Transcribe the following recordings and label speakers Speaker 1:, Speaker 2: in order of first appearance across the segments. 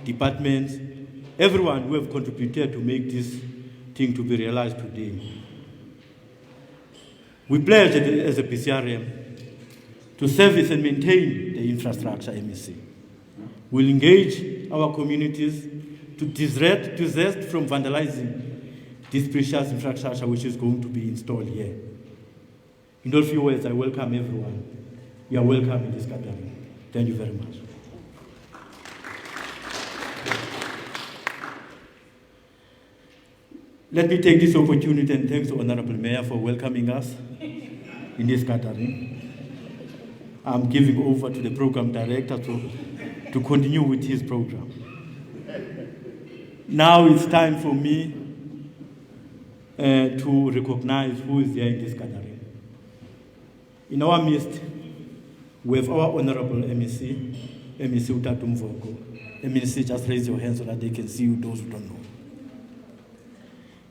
Speaker 1: departments, everyone who have contributed to make this thing to be realized today. We pledge as a PCRM to service and maintain the infrastructure MEC. We'll engage our communities to desist from vandalizing this precious infrastructure which is going to be installed here. In those few words, I welcome everyone. You are welcome in this gathering. Thank you very much. Let me take this opportunity and thank the Honorable Mayor for welcoming us in this gathering. I'm giving over to the program director to continue with his program. Now it's time for me to recognize who is here in this gathering. In our midst, we have our Honorable MEC Utatu Mvoko. MEC, just raise your hand so that they can see you, those who don't know.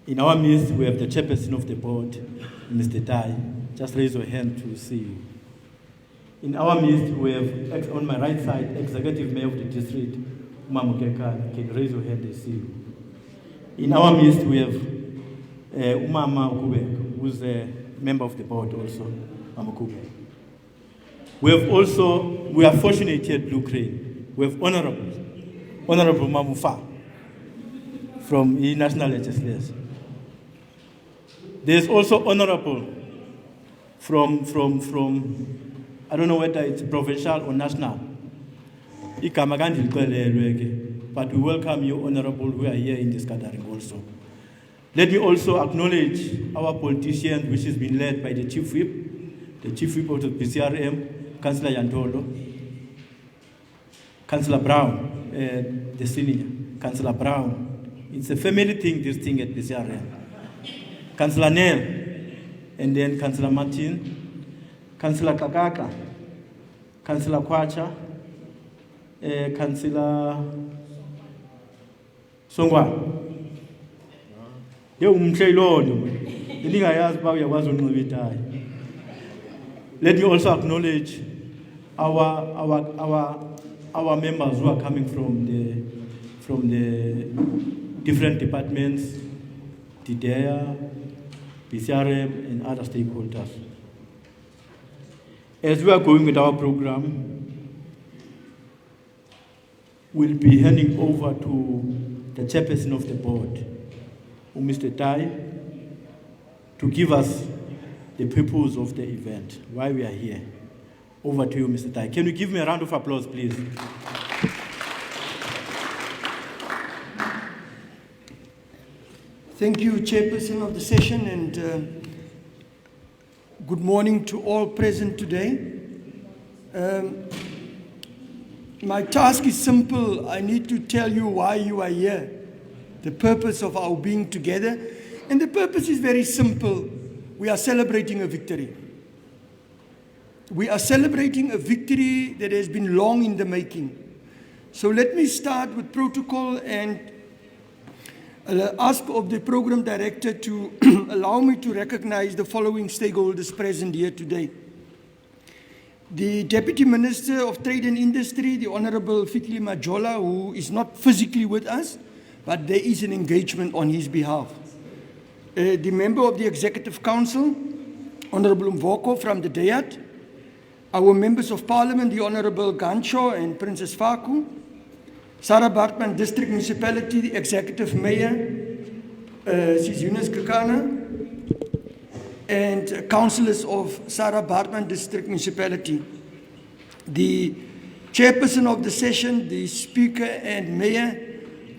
Speaker 1: In our midst, we have the chairperson of the board, Mr. Tai. Just raise your hand to see you. In our midst, we have, on my right side, Executive Mayor of the District, Umama. Can raise your hand, they see you. In our midst, we have Umama Ukube, who's a member of the board also, Mama Ukube. We are fortunate here at Blue Crane. We have Honorable Mamufa from the National Legislature. There's also Honorable from I don't know whether it's provincial or national. But we welcome you, Honorable, who are here in this gathering also. Let me also acknowledge our politicians, which has been led by the Chief Whip of the PCRM, Councillor Yantolo, Councillor Brown, the senior, Councillor Brown. It's a family thing, this thing at PCRM. Councillor Nell, and then Councillor Martin, Councillor Kakaka, Councillor Kwacha, Councillor Songwa. Let me also acknowledge our members who are coming from the different departments, TDEA, PCRM, and other stakeholders. As we are going with our program, we'll be handing over to the chairperson of the board, Mr. Tai, to give us the purpose of the event, why we are here. Over to you, Mr. Tai. Can you give me a round of applause, please?
Speaker 2: Thank you, Chairperson of the session, and good morning to all present today. My task is simple. I need to tell you why you are here, the purpose of our being together. And the purpose is very simple. We are celebrating a victory. We are celebrating a victory that has been long in the making. So let me start with protocol and ask of the program director to allow me to recognize the following stakeholders present here today. The Deputy Minister of Trade and Industry, the Honorable Fikile Majola, who is not physically with us, but there is an engagement on his behalf. The Member of the Executive Council, Honorable Mvoko from the DEAT, our Members of Parliament, the Honorable Gancho and Princess Faku, Sarah Baartman District Municipality, the Executive Mayor, Sis Eunice Kekana, and councillors of Sarah Baartman District Municipality. The chairperson of the session, the Speaker and Mayor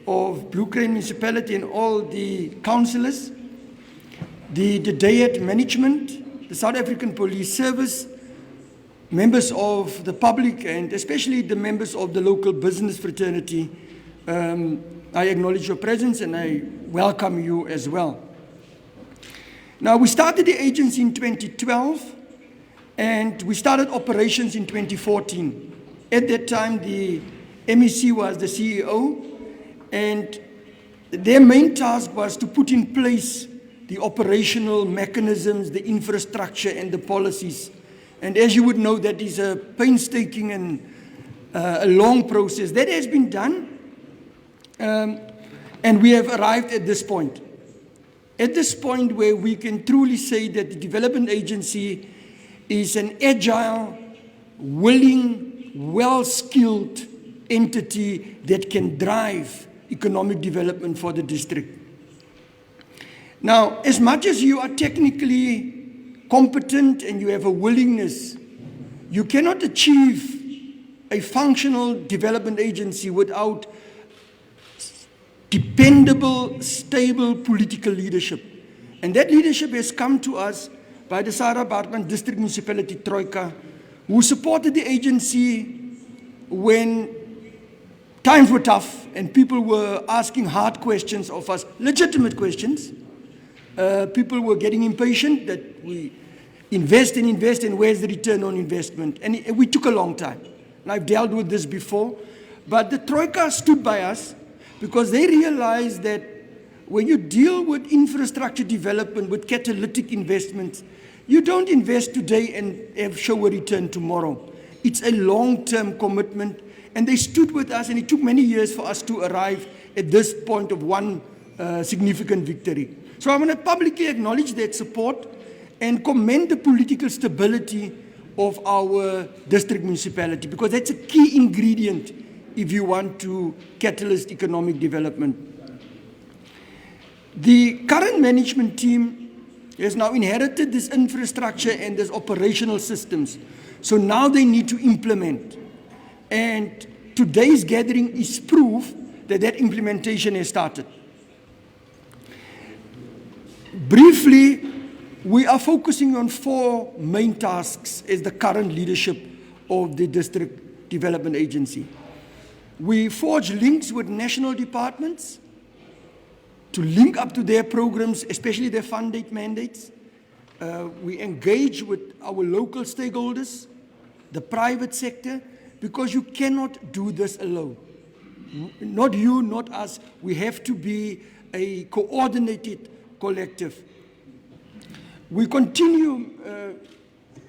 Speaker 2: of Blue Crane Municipality, and all the councillors, the DEAT management, the South African Police Service, members of the public, and especially the members of the local business fraternity. I acknowledge your presence and I welcome you as well. Now, we started the agency in 2012 and we started operations in 2014. At that time, the MEC was the CEO, and their main task was to put in place the operational mechanisms, the infrastructure, and the policies. And as you would know, that is a painstaking and a long process. That has been done, and we have arrived at this point. At this point where we can truly say that the development agency is an agile, willing, well-skilled entity that can drive economic development for the district. Now, as much as you are technically competent and you have a willingness, you cannot achieve a functional development agency without dependable, stable political leadership. And that leadership has come to us by the Sarah Baartman District Municipality Troika, who supported the agency when times were tough and people were asking hard questions of us, legitimate questions. People were getting impatient that we invest and where's the return on investment? And we took a long time. And I've dealt with this before. But the Troika stood by us because they realized that when you deal with infrastructure development, with catalytic investments, you don't invest today and show a return tomorrow. It's a long-term commitment. And they stood with us, and it took many years for us to arrive at this point of one significant victory. So I want to publicly acknowledge that support and commend the political stability of our district municipality, because that's a key ingredient if you want to catalyze economic development. The current management team has now inherited this infrastructure and this operational systems. So now they need to implement. And today's gathering is proof that that implementation has started. Briefly, we are focusing on 4 main tasks as the current leadership of the District Development Agency. We forge links with national departments to link up to their programs, especially their funded mandates. We engage with our local stakeholders, the private sector, because you cannot do this alone. Not you, not us. We have to be a coordinated collective. We continue,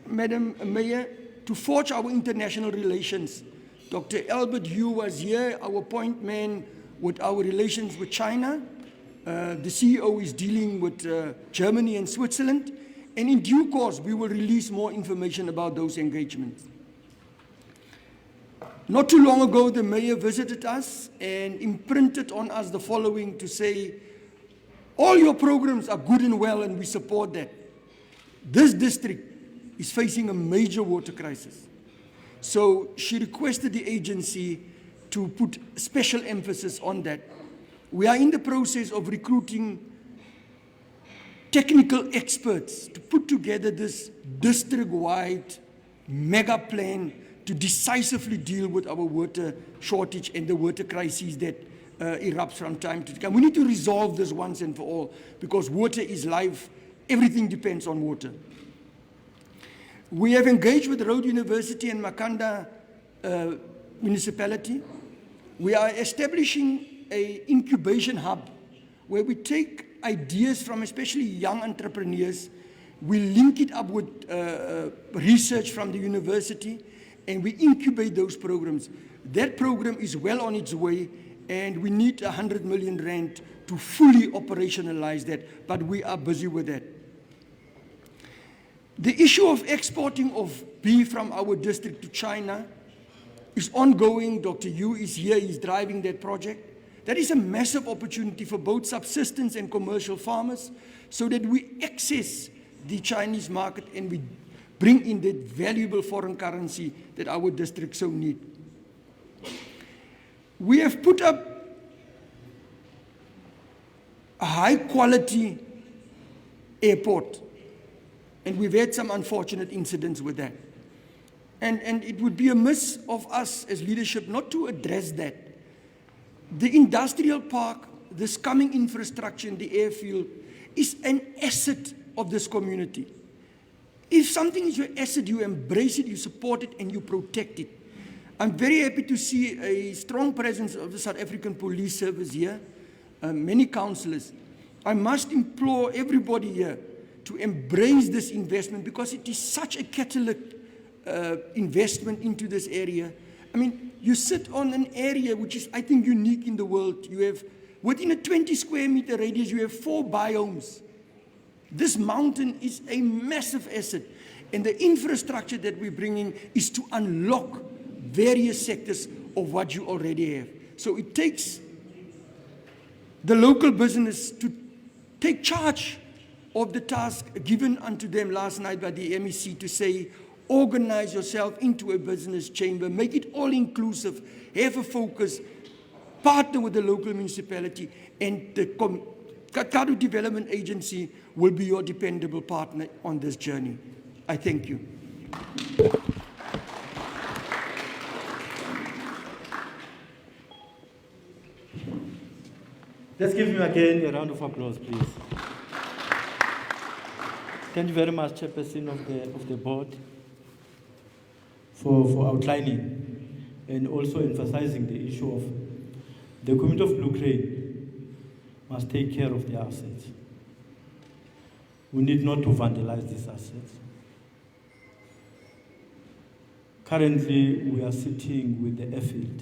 Speaker 2: Madam Mayor, to forge our international relations. Dr. Albert Yu was here, our point man with our relations with China. The CEO is dealing with Germany and Switzerland. And in due course, we will release more information about those engagements. Not too long ago, the mayor visited us and imprinted on us the following to say, all your programs are good and well and we support that. This district is facing a major water crisis. So she requested the agency to put special emphasis on that. We are in the process of recruiting technical experts to put together this district-wide mega plan to decisively deal with our water shortage and the water crises that erupts from time to time. We need to resolve this once and for all because water is life. Everything depends on water. We have engaged with Road University and Makanda municipality. We are establishing an incubation hub where we take ideas from especially young entrepreneurs. We link it up with research from the university and we incubate those programs. That program is well on its way and we need 100 million rand to fully operationalize that, but we are busy with that. The issue of exporting of beef from our district to China is ongoing. Dr. Yu is here, he's driving that project. That is a massive opportunity for both subsistence and commercial farmers so that we access the Chinese market and we bring in that valuable foreign currency that our district so need. We have put up a high quality airport and we've had some unfortunate incidents with that. And it would be a miss of us as leadership not to address that. The industrial park, this coming infrastructure in the airfield is an asset of this community. If something is your asset, you embrace it, you support it, and you protect it. I'm very happy to see a strong presence of the South African Police Service here, many councillors. I must implore everybody here to embrace this investment because it is such a catalytic investment into this area. I mean, you sit on an area which is, I think, unique in the world. You have, within a 20 square meter radius, you have 4 biomes. This mountain is a massive asset. And the infrastructure that we're bringing is to unlock various sectors of what you already have. So it takes the local business to take charge of the task given unto them last night by the MEC to say, organize yourself into a business chamber, make it all inclusive, have a focus, partner with the local municipality, and the Kakaru Development Agency will be your dependable partner on this journey. I thank you.
Speaker 1: Let's give him again a round of applause, please. Thank you very much, Chairperson of the board, for outlining and also emphasizing the issue of the community of Blue Crane must take care of their assets. We need not to vandalize these assets. Currently, we are sitting with the airfield,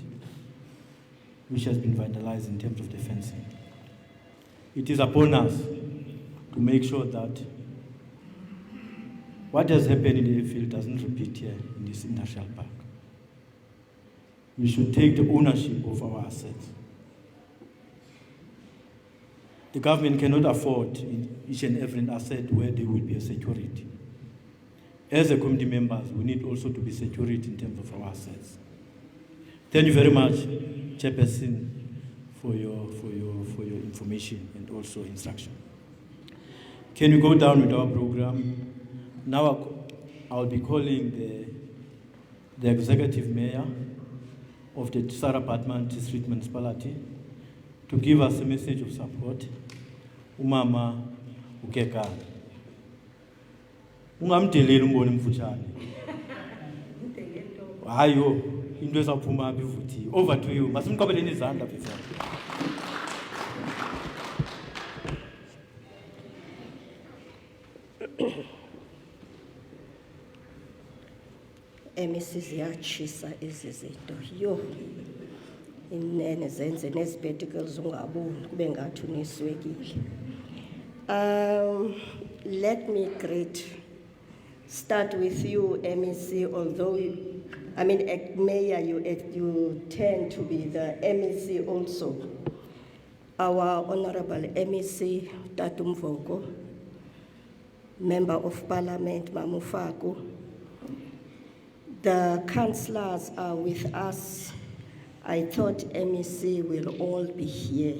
Speaker 1: which has been vandalized in terms of the fencing. It is upon us to make sure that what has happened in the airfield doesn't repeat here in this industrial park. We should take the ownership of our assets. The government cannot afford in each and every asset where there will be a security. As a committee members, we need also to be security in terms of our assets. Thank you very much, Chairperson, for your information and also instruction. Can we go down with our program? Now I'll be calling the executive mayor of the Sarah Batman District Municipality to give us a message of support. Umama ukeka. Ungamdeleli umbone mfutshane. Hayo into ezaphuma apha ivuthi. Over to you. Masimqobeleni izandla before.
Speaker 3: Ziyatshisa ezi zinto yo inene zenze nezipedicles ungaboni kube ngathi uniswekile. Let me start with you, MEC, although Mayor, you tend to be the MEC also. Our Honorable MEC Tatu Mvoko, Member of Parliament Mamufako, the councillors are with us. I thought MEC will all be here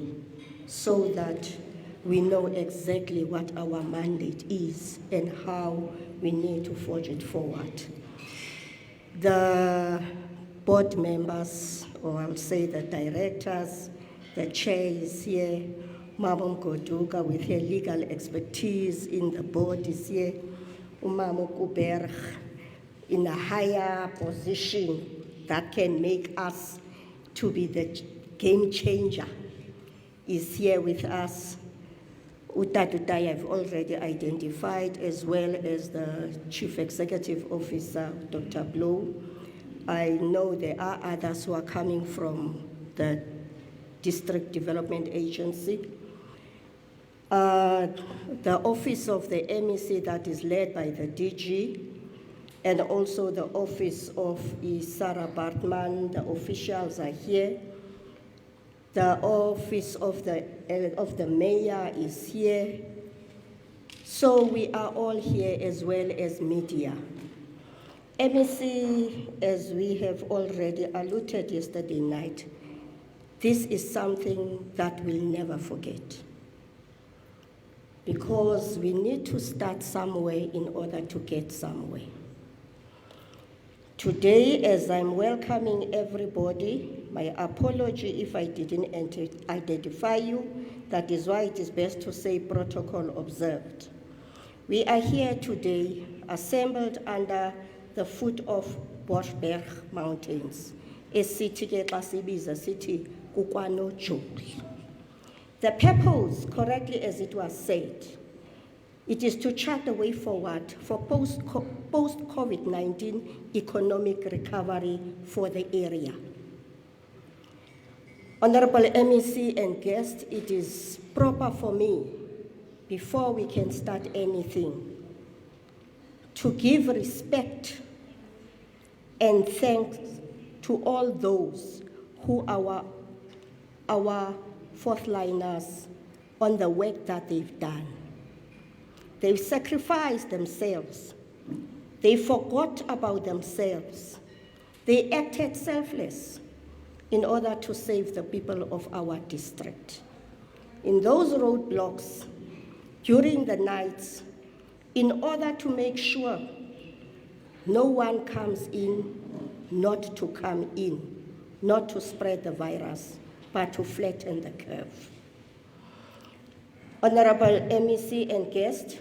Speaker 3: so that we know exactly what our mandate is and how we need to forge it forward. The board members, or I'll say the directors, the chair is here, Mama Goduka with her legal expertise in the board is here, Umama Kuberg, in a higher position that can make us to be the game changer, is here with us. Utatutai I've already identified, as well as the Chief Executive Officer, Dr. Blow. I know there are others who are coming from the District Development Agency. The office of the MEC that is led by the DG, and also the office of Sarah Bartman, the officials are here. The office of the mayor is here. So we are all here, as well as media. MEC, as we have already alluded yesterday night, this is something that we'll never forget. Because we need to start somewhere in order to get somewhere. Today, as I'm welcoming everybody, my apology if I didn't identify you. That is why it is best to say protocol observed. We are here today, assembled under the foot of Boschberg Mountains, a city city Kukwano Joli. The purpose, correctly as it was said, It is to chart the way forward for post-COVID-19 economic recovery for the area. Honorable MEC and guests, it is proper for me, before we can start anything, to give respect and thanks to all those who are our fourth liners on the work that they've done. They've sacrificed themselves. They forgot about themselves. They acted selfless in order to save the people of our district. In those roadblocks, during the nights, in order to make sure no one comes in, not to come in, not to spread the virus, but to flatten the curve. Honorable MEC and guests,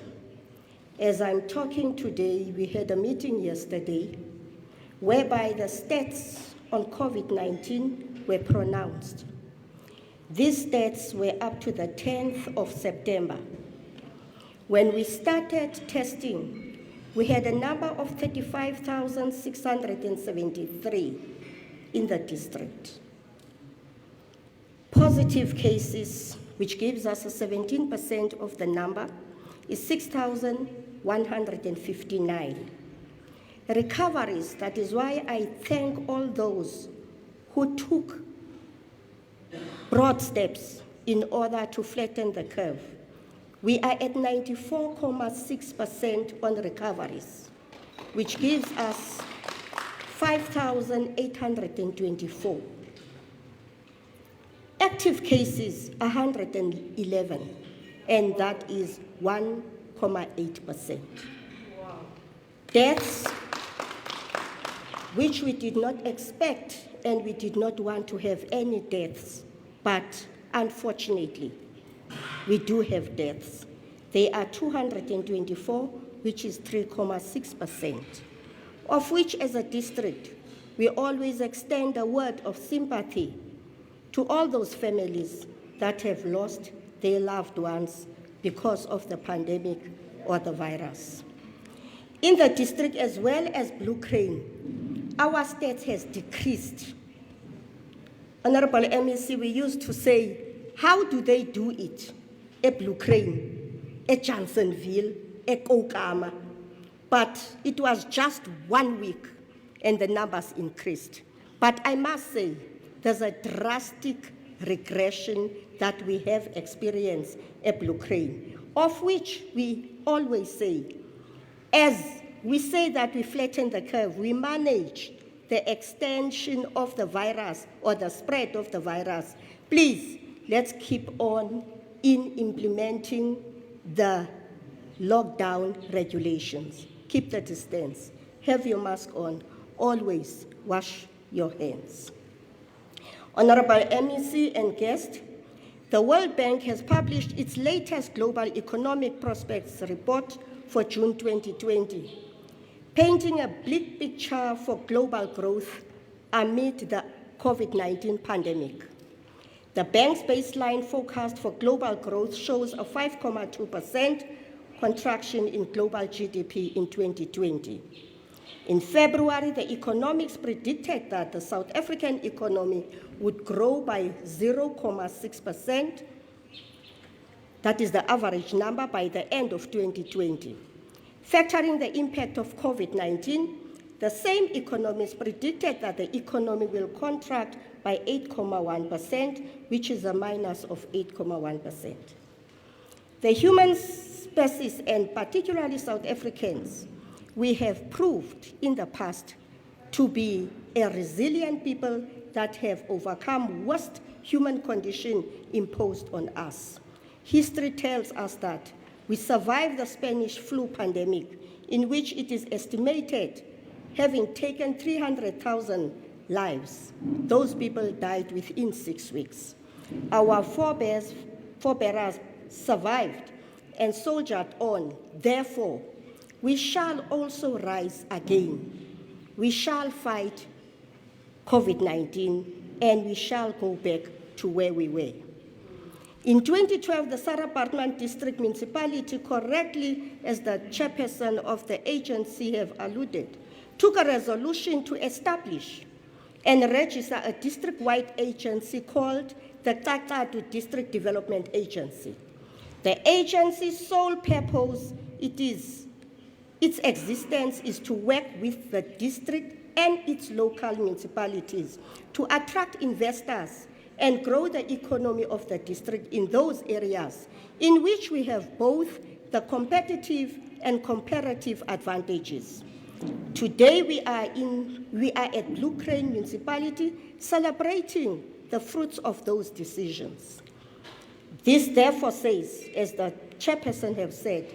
Speaker 3: as I'm talking today, we had a meeting yesterday whereby the stats on COVID-19 were pronounced. These stats were up to the 10th of September. When we started testing, we had a number of 35,673 in the district. Positive cases, which gives us a 17% of the number, is 6,159. Recoveries, that is why I thank all those who took broad steps in order to flatten the curve. We are at 94.6% on recoveries, which gives us 5,824. Active cases, 111, and that is 1.8%. Wow. Deaths, which we did not expect, and we did not want to have any deaths, but unfortunately, we do have deaths. They are 224, which is 3.6%, of which as a district, we always extend a word of sympathy to all those families that have lost their loved ones because of the pandemic or the virus. In the district, as well as Blue Crane, our state has decreased. Honorable MEC, we used to say, how do they do it? A Blue Crane, a Johnsonville, a Kokama. But it was just 1 week and the numbers increased. But I must say, there's a drastic regression that we have experienced at Blue Crane, of which we always say, as we say that we flatten the curve, we manage the extension of the virus or the spread of the virus. Please, let's keep on in implementing the lockdown regulations. Keep the distance, have your mask on, always wash your hands. Honorable MEC and guests, the World Bank has published its latest Global Economic Prospects report for June 2020, painting a bleak picture for global growth amid the COVID-19 pandemic. The bank's baseline forecast for global growth shows a 5.2% contraction in global GDP in 2020. In February, the economics predicted that the South African economy would grow by 0.6%. That is the average number by the end of 2020. Factoring the impact of COVID-19, the same economists predicted that the economy will contract by 8.1%, which is a minus of 8.1%. The human species, and particularly South Africans, we have proved in the past to be a resilient people that have overcome worst human condition imposed on us. History tells us that we survived the Spanish flu pandemic, in which it is estimated having taken 300,000 lives. Those people died within 6 weeks. Our forebears survived and soldiered on. Therefore, we shall also rise again. We shall fight COVID-19 and we shall go back to where we were. In 2012, the Sarah Baartman District Municipality, correctly as the chairperson of the agency have alluded, took a resolution to establish and register a district-wide agency called the Hectares District Development Agency. The agency's sole purpose, its existence is to work with the district and its local municipalities to attract investors and grow the economy of the district in those areas in which we have both the competitive and comparative advantages. Today we are at Blue Crane Municipality celebrating the fruits of those decisions. This therefore says, as the chairperson have said,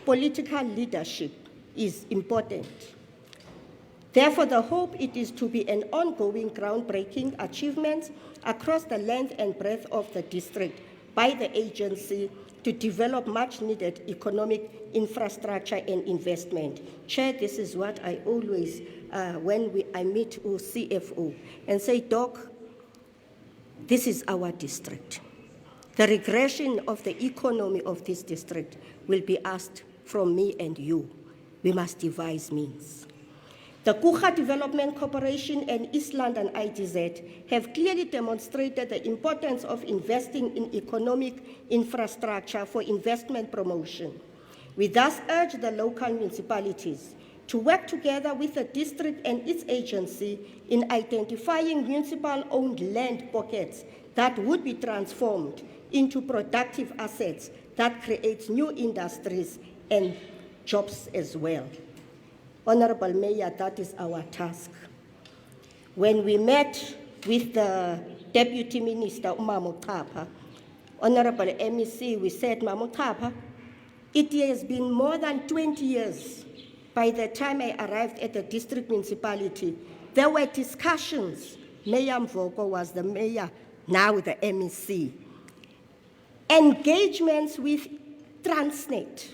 Speaker 3: political leadership is important. Therefore, the hope it is to be an ongoing groundbreaking achievement across the length and breadth of the district by the agency to develop much needed economic infrastructure and investment. Chair, this is what I always, when I meet with CFO and say, Doc, this is our district. The regression of the economy of this district will be asked from me and you. We must devise means. The Kucha Development Corporation and East London IDZ have clearly demonstrated the importance of investing in economic infrastructure for investment promotion. We thus urge the local municipalities to work together with the district and its agency in identifying municipal-owned land pockets that would be transformed into productive assets that create new industries and jobs as well. Honorable Mayor, that is our task. When we met with the Deputy Minister, Umamutapa, Honorable MEC, we said, Mamutapa, it has been more than 20 years. By the time I arrived at the district municipality, there were discussions. Mayor Mvoko was the mayor, now the MEC. Engagements with Transnet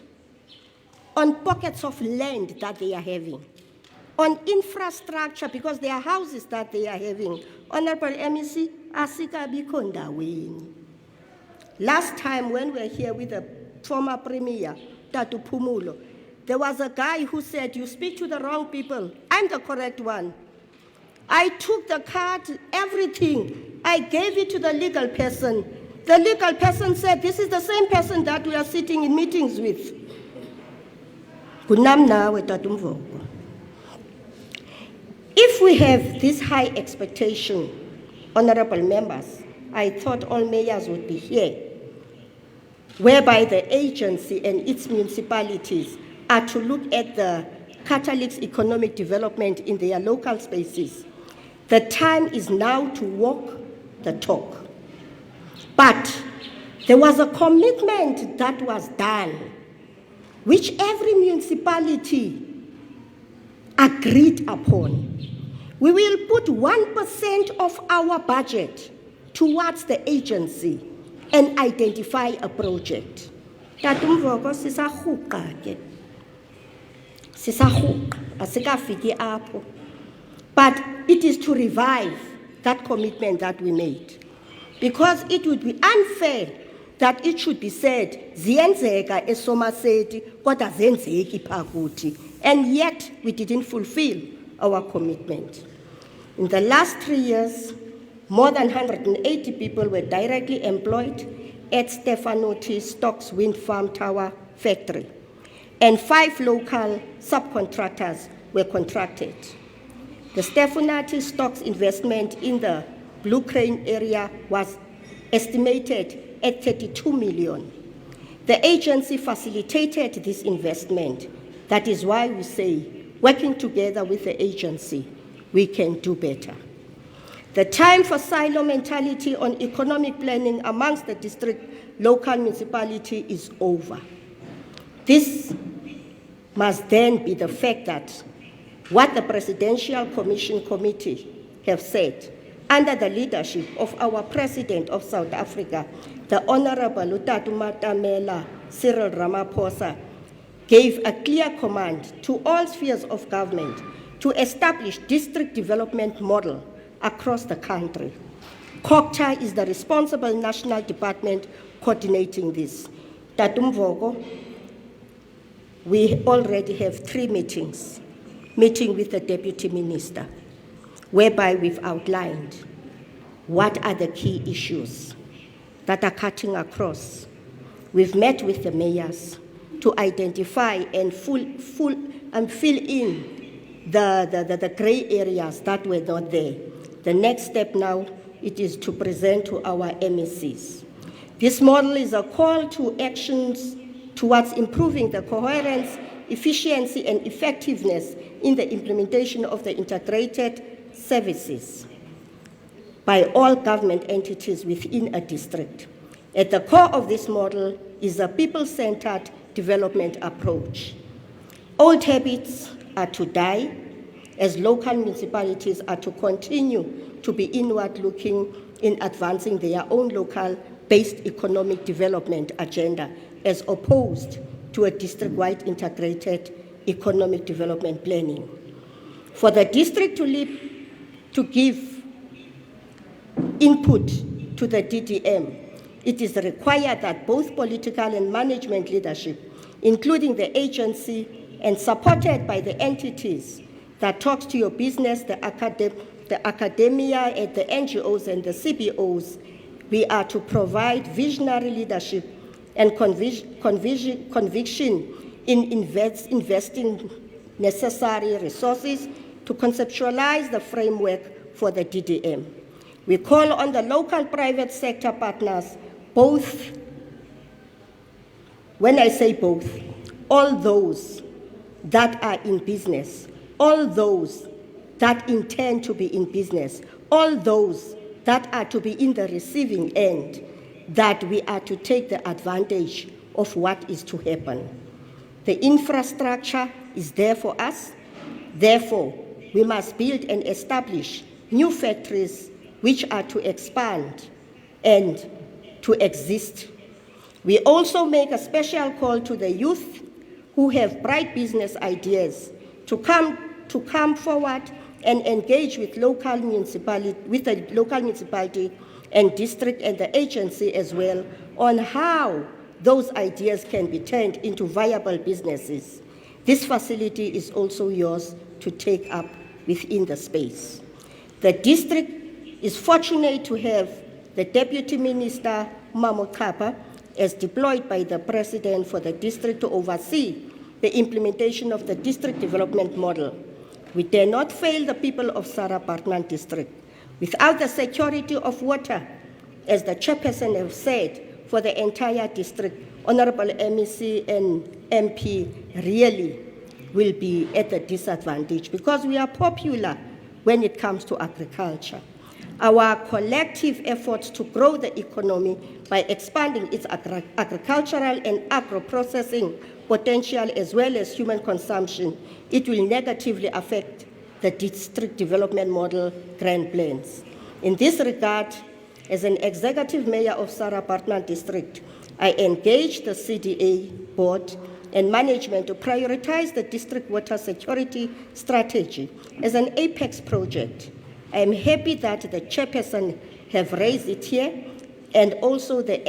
Speaker 3: on pockets of land that they are having, on infrastructure, because there are houses that they are having. Honorable MEC, asikabi kondaweni. Last time when we were here with the former Premier, Tatu Pumulo, there was a guy who said, you speak to the wrong people. I'm the correct one. I took the card, everything. I gave it to the legal person. The legal person said, this is the same person that we are sitting in meetings with. If we have this high expectation, honorable members, I thought all mayors would be here, whereby the agency and its municipalities are to look at the catalyst economic development in their local spaces. The time is now to walk the talk. But there was a commitment that was done, which every municipality agreed upon. We will put 1% of our budget towards the agency and identify a project. Tatumvoko sisahuqa ke. Sisahuqa, asikafiki apho. But it is to revive that commitment that we made. Because it would be unfair that it should be said, ziyenzeka eSomerset, kodwa zenzeki phakuthi, and yet we didn't fulfill our commitment. In the last 3 years, more than 180 people were directly employed at Stefanotti Stocks Wind Farm Tower Factory, and 5 local subcontractors were contracted. The Stefanotti Stocks investment in the Blue Crane area was estimated at 32 million. The agency facilitated this investment. That is why we say, working together with the agency, we can do better. The time for silo mentality on economic planning amongst the district local municipality is over. This must then be the fact that what the Presidential Commission Committee have said, under the leadership of our President of South Africa, the Honorable Utatu Matamela Cyril Ramaphosa, gave a clear command to all spheres of government to establish district development model across the country. COCTA is the responsible national department coordinating this. Tatumvoko, we already have 3 meetings, meeting with the Deputy Minister, whereby we've outlined what are the key issues that are cutting across. We've met with the mayors to identify and fill in the gray areas that were not there. The next step now, it is to present to our MECs. This model is a call to actions towards improving the coherence, efficiency, and effectiveness in the implementation of the integrated services by all government entities within a district. At the core of this model is a people-centered development approach. Old habits are to die, as local municipalities are to continue to be inward-looking in advancing their own local-based economic development agenda, as opposed to a district-wide integrated economic development planning. For the district to give input to the DDM, it is required that both political and management leadership, including the agency and supported by the entities that talks to your business, the academia, and the NGOs and the CBOs, we are to provide visionary leadership and conviction in investing necessary resources to conceptualize the framework for the DDM. We call on the local private sector partners, both, when I say both, all those that are in business, all those that intend to be in business, all those that are to be in the receiving end, that we are to take the advantage of what is to happen. The infrastructure is there for us. Therefore, we must build and establish new factories which are to expand and to exist. We also make a special call to the youth who have bright business ideas to come forward and engage with the local municipality and district and the agency as well on how those ideas can be turned into viable businesses. This facility is also yours to take up within the space. The district is fortunate to have the Deputy Minister, Mamo Kapa, as deployed by the President for the district to oversee the implementation of the district development model. We dare not fail the people of Sarah Baartman district. Without the security of water, as the chairperson has said, for the entire district, Honorable MEC and MP really will be at a disadvantage because we are popular when it comes to agriculture. Our collective efforts to grow the economy by expanding its agricultural and agro-processing potential as well as human consumption, it will negatively affect the district development model grand plans. In this regard, as an executive mayor of Sarah Baartman district, I engaged the CDA board and management to prioritize the district water security strategy as an apex project. I am happy that the chairperson have raised it here, and also the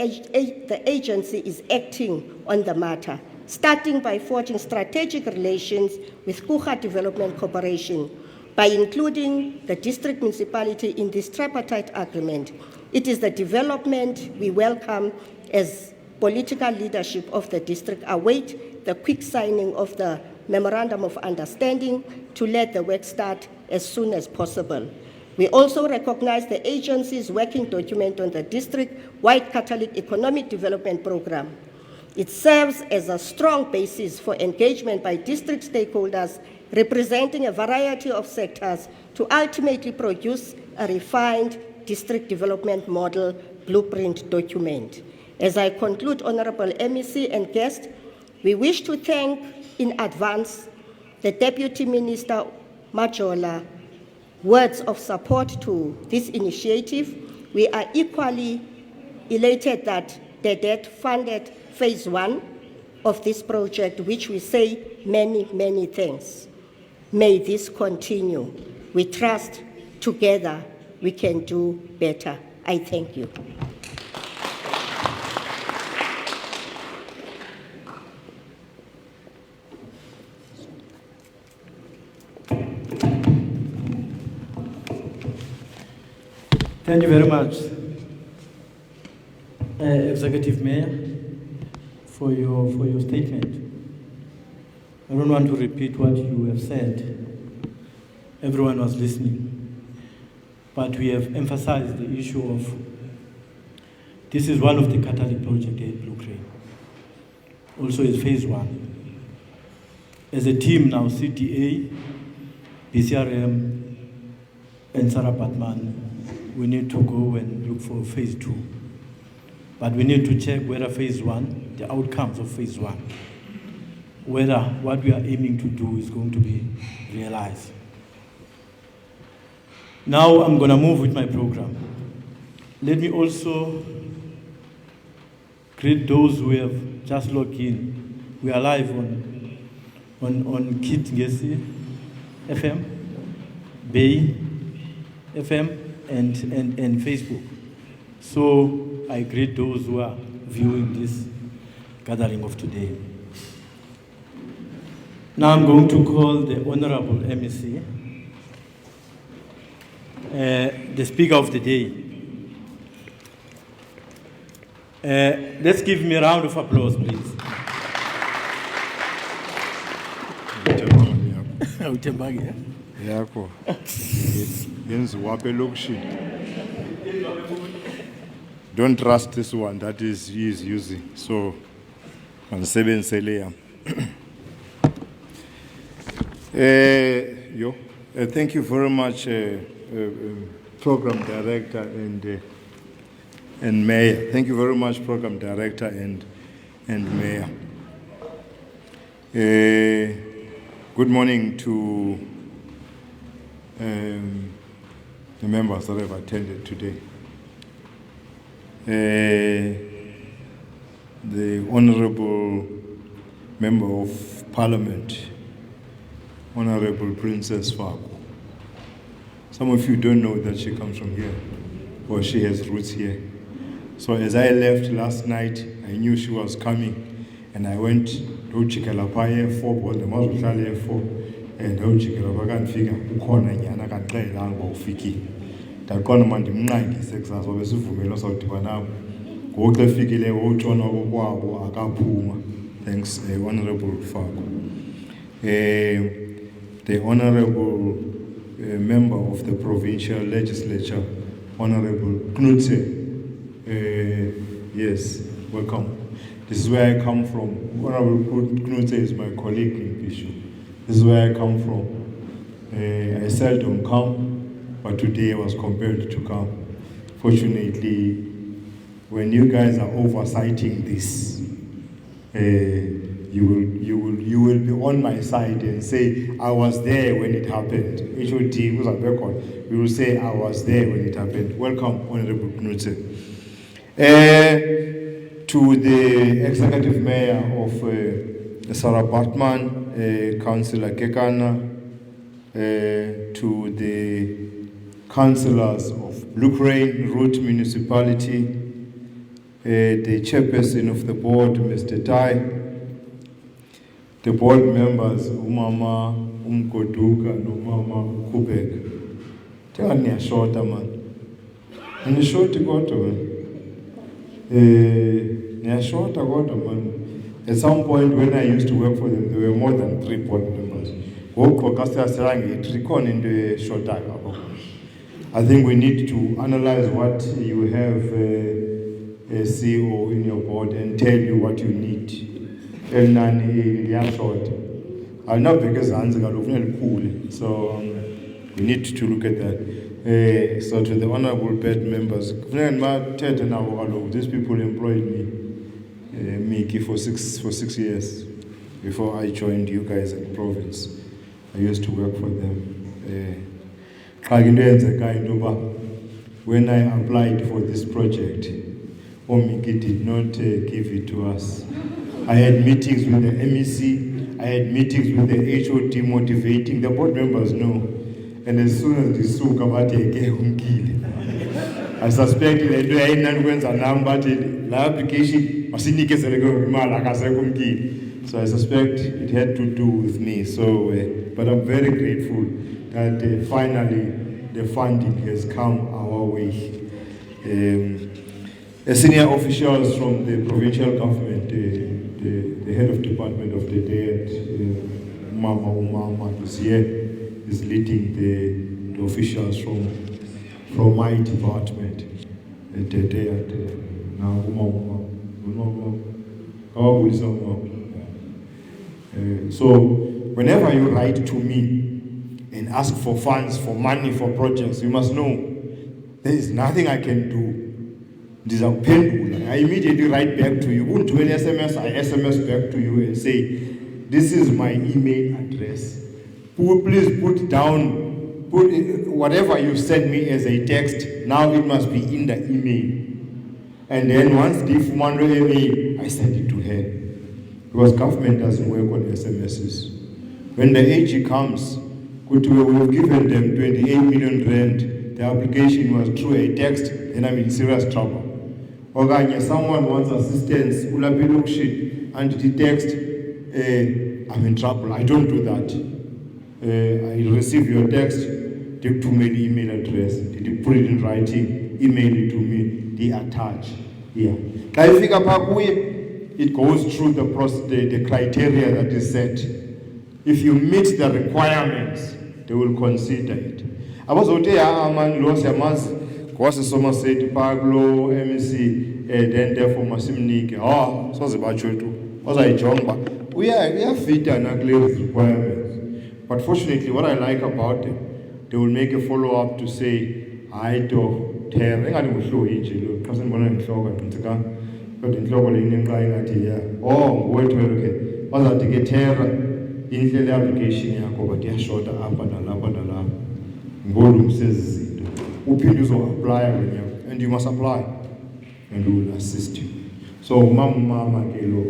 Speaker 3: agency is acting on the matter, starting by forging strategic relations with Kucha Development Corporation by including the district municipality in this tripartite agreement. It is the development we welcome as political leadership of the district await the quick signing of the Memorandum of Understanding to let the work start as soon as possible. We also recognize the agency's working document on the district-wide Catholic Economic Development Program. It serves as a strong basis for engagement by district stakeholders representing a variety of sectors to ultimately produce a refined district development model blueprint document. As I conclude, Honorable MEC and guests, we wish to thank in advance the Deputy Minister Majola words of support to this initiative. We are equally elated that the debt funded phase 1 of this project, which we say many, many thanks. May this continue. We trust together we can do better. I thank you.
Speaker 1: Thank you very much, Executive Mayor, for your statement. I don't want to repeat what you have said. Everyone was listening. But we have emphasized the issue of this is one of the catalytic projects at Blue Crane. Also it's phase 1. As a team now, CTA, BCRM, and Sarah Batman, we need to go and look for phase 2. But we need to check whether phase 1, the outcomes of phase 1, whether what we are aiming to do is going to be realized. Now I'm going to move with my program. Let me also greet those who have just logged in. We are live on Kit Ngesi FM, Bay FM, and Facebook. So I greet those who are viewing this gathering of today. Now I'm going to call the Honorable MEC, the Speaker of the Day. Let's give him a round of applause, please.
Speaker 4: Yakho. Yenziwa apha elokishini. Don't trust this one that he is using. So, mandisebenzisele yam. Thank you very much, Program Director and Mayor. Thank you very much, Program Director and Mayor. Good morning to the members that have attended today. The Honorable Member of Parliament, Honorable Princess Faku. Some of you don't know that she comes from here, or she has roots here. So as I left last night, I knew she was coming, and I went to Chikalapa Airport, was the most Airport, and Chikalapa can figure, Ukona Yana can play along with Fiki. That Konamandi Mnagi, Sexas, or the Sufumelo Saltibanam, go to Fikile, Ochon, or Akapuma. Thanks, Honorable Faku. The Honorable Member of the Provincial Legislature, Honorable Knudse. Yes, welcome. This is where I come from. Honorable Knudse is my colleague in Bishop. This is where I come from. I seldom come, but today I was compelled to come. Fortunately, when you guys are oversighting this, you will be on my side and say, I was there when it happened. HOD was a record. We will say, I was there when it happened. Welcome, Honorable Knudse. To the Executive Mayor of Sarah Batman, Councillor Kekana, to the Councillors of Blue Crane Route Municipality, the Chairperson of the Board, Mr. Tai, the board members, Umama Umkoduka, and Umama Kubek. Tell me a shorter man. And a short to go to at some point when I used to work for them, there were more than 3 board members. I think we need to analyze what you have a CEO in your board and tell you what you need. I'll not because so we need to look at that. So to the honorable board members, these people employed me, Miki, for six years before I joined you guys in the province. I used to work for them. When I applied for this project, Omiki did not give it to us. I had meetings with the MEC, I had meetings with the HOD motivating, the board members know. And as soon as they saw Kabate, I suspect le nto yayinandikwenza nam bathi la application masinikezele ke imali akasekho umkile. So I suspect it had to do with me. So, but I'm very grateful that finally the funding has come our way. Senior officials from the provincial government, the head of department of the day, Mama Umama is here, is leading the officials from my department. So whenever you write to me and ask for funds, for money, for projects, you must know there is nothing I can do. I immediately write back to you. Won't do an SMS, I SMS back to you and say, this is my email address. Please put whatever you send me as a text, now it must be in the email. And then once the woman email, I send it to her. Because government doesn't work on SMSs. When the AG comes, we have given them 28 million rand. The application was through a text, and I'm in serious trouble. Or someone wants assistance, and the text, I'm in trouble. I don't do that. I receive your text, take to me the email address, they put it in writing, email it to me, they attach. Yeah. It goes through the process, the criteria that is set. If you meet the requirements, they will consider it. I was out there, Somerset Park, MEC, then therefore Masimnike. Oh, so the Bachutu. Was I Jongba? We are fit and ugly with requirements. But fortunately, what I like about them, they will make a follow-up to say, I do tear. I don't show each other. Cousin Bonan Clog and Tika. But in Clog in crying at here. Oh, wait, okay. Was that to get terror in the application? But they are short up and a lap and a lap. Golum says, opinions will apply and you must apply, and we will assist you. So, Mama Kelo,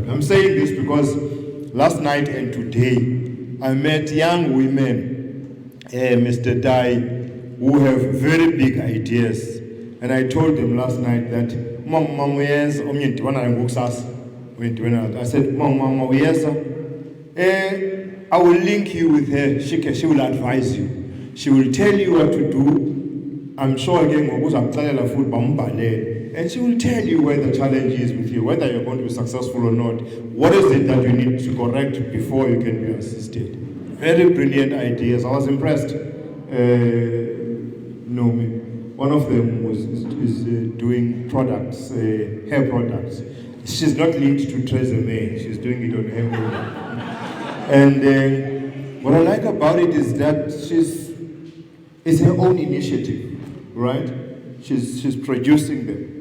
Speaker 4: I'm saying this because last night and today, I met young women, Mr. Dai, who have very big ideas. And I told them last night that, I said, Mama, yes, I will link you with her. She will advise you. She will tell you what to do. I'm sure again, and she will tell you where the challenge is with you, whether you're going to be successful or not. What is it that you need to correct before you can be assisted? Very brilliant ideas. I was impressed. One of them is doing products, hair products. She's not linked to Theresa May. She's doing it on her own. And what I like about it is that it's her own initiative, right? She's producing them.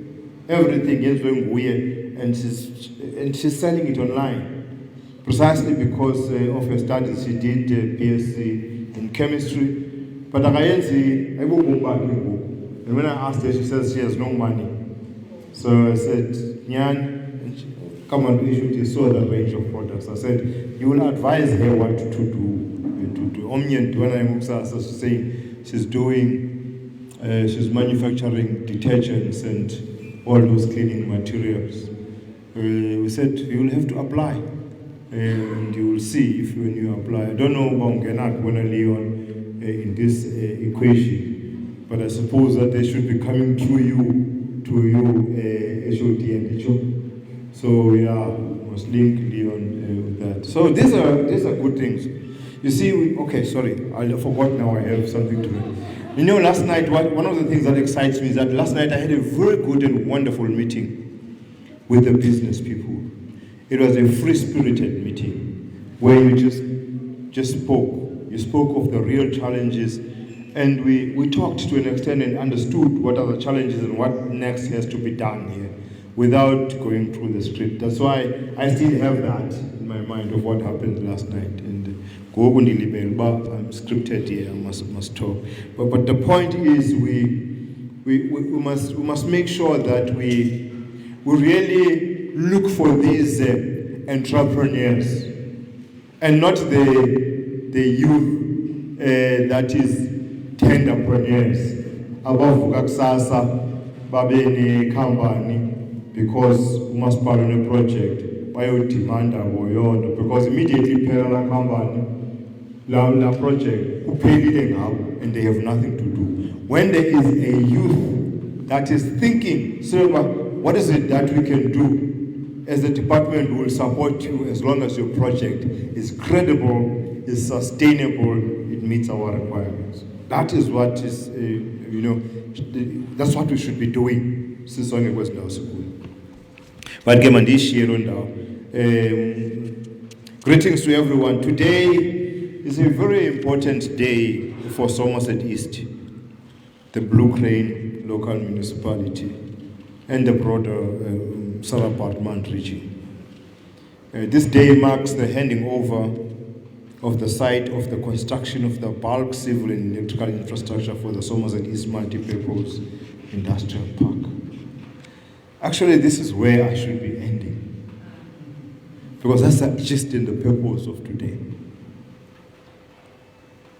Speaker 4: Everything is going weird, and she's selling it online. Precisely because of her studies, she did PSc in chemistry. But and when I asked her, she says she has no money. So I said, Nyan, come and issue this so the range of products. I said, you will advise her what to do. Omniant, when I'm saying she's manufacturing detergents and all those cleaning materials. We said, you will have to apply. And you will see if when you apply. I don't know about Leon in this equation, but I suppose that they should be coming through you, HOD and HO. So yeah, must link Leon with that. So these are good things. You see, I forgot now. I have something to do. You know, last night, one of the things that excites me is that last night I had a very good and wonderful meeting with the business people. It was a free-spirited meeting where you just spoke. You spoke of the real challenges, and we talked to an extent and understood what are the challenges and what next has to be done here without going through the script. That's why I still have that in my mind of what happened last night. And I'm scripted here, I must talk. But the point is we must make sure that we really look for these entrepreneurs and not the youth that is tenderpreneurs. abavuka kusasa babe ne-company because umasipala une-project bayodimanda boyondo because immediately phela la company la project kuphelile ngabo and they have nothing to do. When there is a youth that is thinking, Silver, what is it that we can do? As the department will support you as long as your project is credible, is sustainable, it meets our requirements. That is what is, that's what we should be doing. But greetings to everyone. Today is a very important day for Somerset East, the Blue Crane local municipality, and the broader South Apartment region. This day marks the handing over of the site of the construction of the bulk civil and electrical infrastructure for the Somerset East Multi-Purpose Industrial Park. Actually, this is where I should be ending, because that's just in the purpose of today.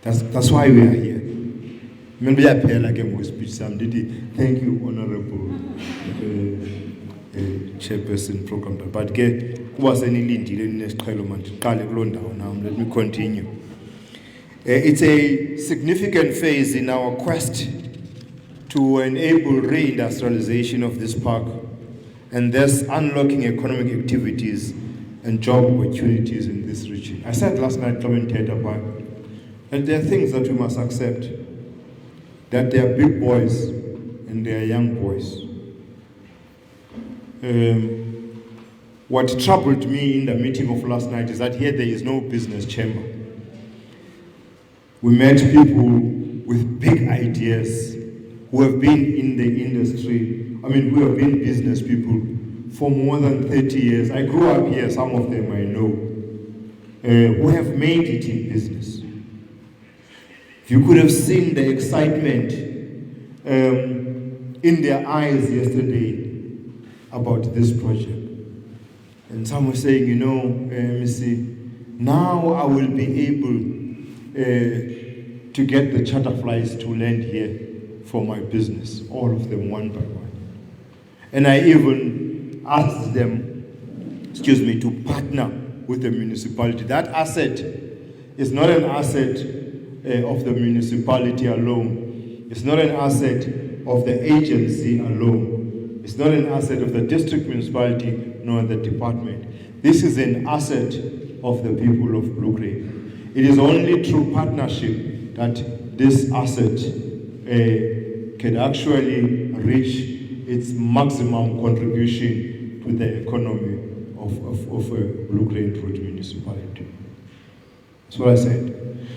Speaker 4: That's why we are here. Maybe I pay like a speech. Thank you, Honorable Chairperson Program. But let me continue. It's a significant phase in our quest to enable reindustrialization of this park and thus unlocking economic activities and job opportunities in this region. I said last night, and there are things that we must accept, that they are big boys and they are young boys. What troubled me in the meeting of last night is that here there is no business chamber. We met people with big ideas who have been in the industry, who have been business people for more than 30 years. I grew up here, some of them I know, who have made it in business. If you could have seen the excitement in their eyes yesterday about this project. And some were saying, now I will be able to get the charter flights to land here for my business, all of them one by one. And I even asked them, to partner with the municipality. That asset is not an asset of the municipality alone. It's not an asset of the agency alone. It's not an asset of the district municipality nor the department. This is an asset of the people of Blue Crane. It is only through partnership that this asset can actually reach its maximum contribution to the economy of Blue Crane Road municipality. That's what I said.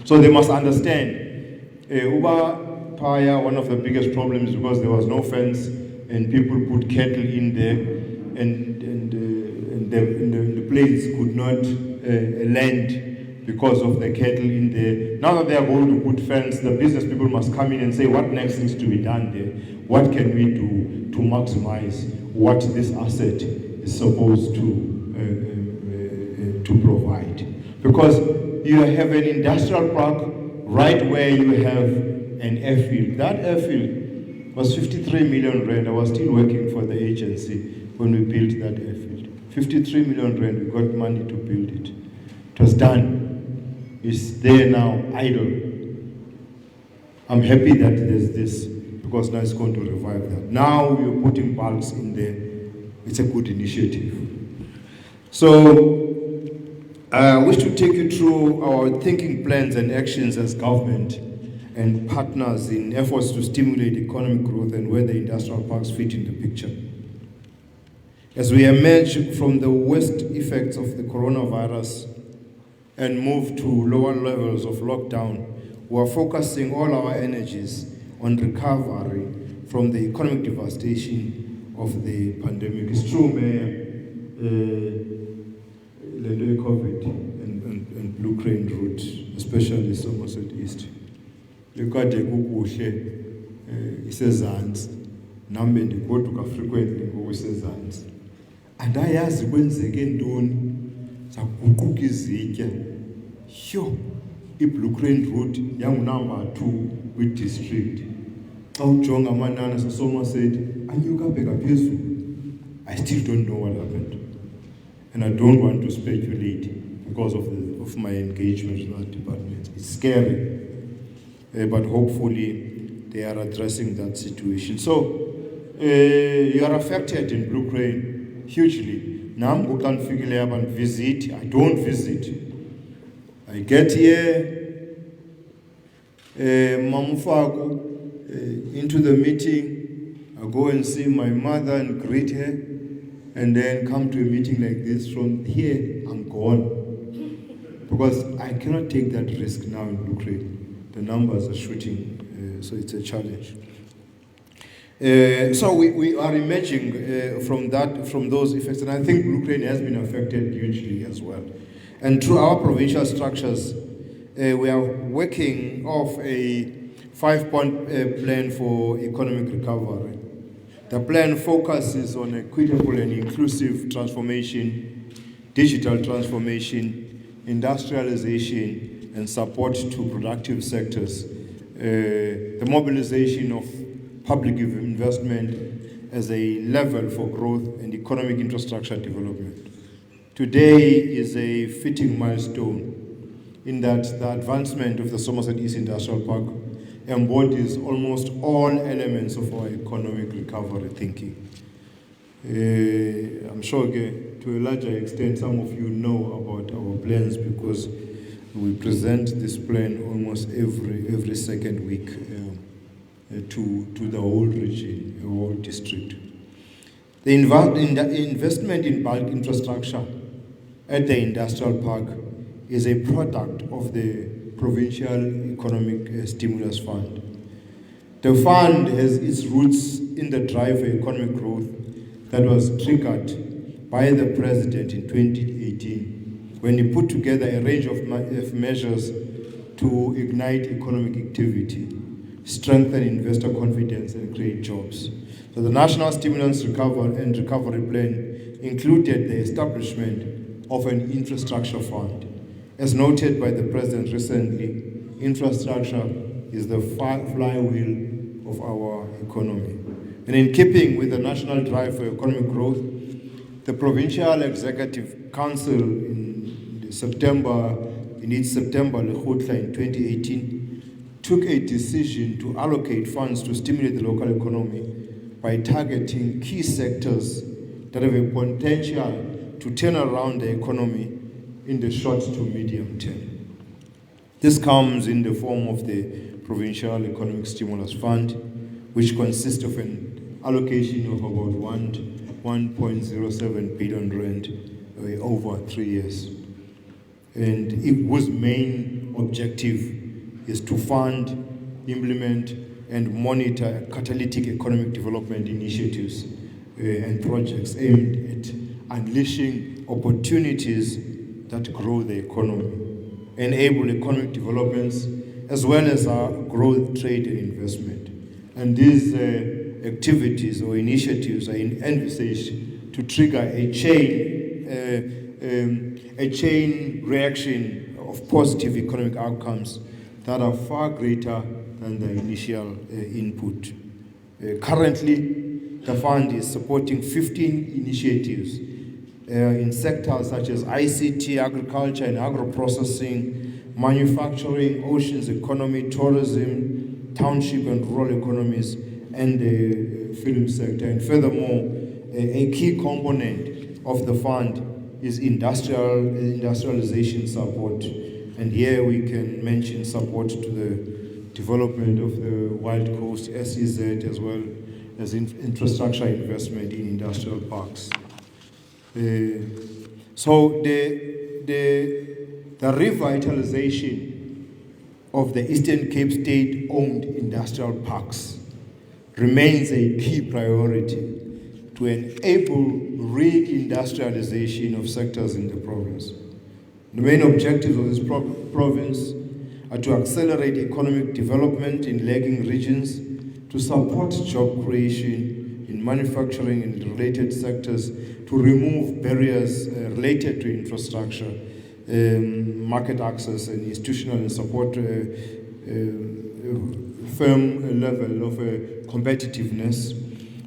Speaker 4: So they must understand, one of the biggest problems because there was no fence and people put cattle in there and the planes could not land because of the cattle in there. Now that they are going to put fence, the business people must come in and say, what next needs to be done there? What can we do to maximize what this asset is supposed to provide? Because you have an industrial park right where you have an airfield. That airfield was 53 million rand. I was still working for the agency when we built that airfield. 53 million rand, we got money to build it. It was done. It's there now, idle. I'm happy that there's this, because now it's going to revive that. Now we're putting bulbs in there. It's a good initiative. So, I wish to take you through our thinking plans and actions as government and partners in efforts to stimulate economic growth and where the industrial parks fit in the picture. As we emerge from the worst effects of the coronavirus and move to lower levels of lockdown, we are focusing all our energies on recovery from the economic devastation of the pandemic. It's true, Mayor, COVID and Blue Crane route, especially Somerset East. Lekade kukuhle isezantsi nami ndigoduka frequently ngokusezantsi andayazi kwenzeke ntoni saguquka izitya iBlue Crane route yangu number 2 kwi district ujonga amanani Somerset anyuka bheka phezulu. I still don't know what happened, and I don't want to speculate because of my engagement in that department. It's scary, but hopefully they are addressing that situation. So you are affected in Blue Crane hugely. Now I can't visit. I don't visit. I get here, into the meeting. I go and see my mother and greet her, and then come to a meeting like this. From here, I'm gone. Because I cannot take that risk now in Blue Crane. The numbers are shooting, so it's a challenge. So we are emerging from those effects, and I think Blue Crane has been affected hugely as well. And through our provincial structures, we are working off a 5-point plan for economic recovery. The plan focuses on equitable and inclusive transformation, digital transformation, industrialization, and support to productive sectors. The mobilization of public investment as a level for growth and economic infrastructure development. Today is a fitting milestone in that the advancement of the Somerset East Industrial Park embodies almost all elements of our economic recovery thinking. I'm sure to a larger extent some of you know about our plans because we present this plan almost every second week to the whole region, the whole district. The investment in bulk infrastructure at the industrial park is a product of the Provincial Economic Stimulus Fund. The fund has its roots in the drive for economic growth that was triggered by the President in 2018 when he put together a range of measures to ignite economic activity, strengthen investor confidence, and create jobs. So the National Stimulus Recovery Plan included the establishment of an infrastructure fund. As noted by the President recently, infrastructure is the flywheel of our economy. And in keeping with the national drive for economic growth, the Provincial Executive Council in its September Lekgotla in 2018 took a decision to allocate funds to stimulate the local economy by targeting key sectors that have a potential to turn around the economy in the short to medium term. This comes in the form of the Provincial Economic Stimulus Fund, which consists of an allocation of about 1.07 billion rand over 3 years. And whose main objective is to fund, implement, and monitor catalytic economic development initiatives and projects aimed at unleashing opportunities that grow the economy, enable economic developments, as well as growth, trade, and investment. And these activities or initiatives are envisaged to trigger a chain reaction of positive economic outcomes that are far greater than the initial input. Currently, the fund is supporting 15 initiatives in sectors such as ICT, agriculture and agro-processing, manufacturing, oceans economy, tourism, township and rural economies, and the film sector. And furthermore, a key component of the fund is industrialization support. And here we can mention support to the development of the Wild Coast, SEZ, as well as infrastructure investment in industrial parks. So the revitalization of the Eastern Cape State-owned industrial parks remains a key priority to enable re-industrialization of sectors in the province. The main objectives of this province are to accelerate economic development in lagging regions, to support job creation in manufacturing and related sectors, to remove barriers related to infrastructure, market access, and institutional and support firm level of competitiveness,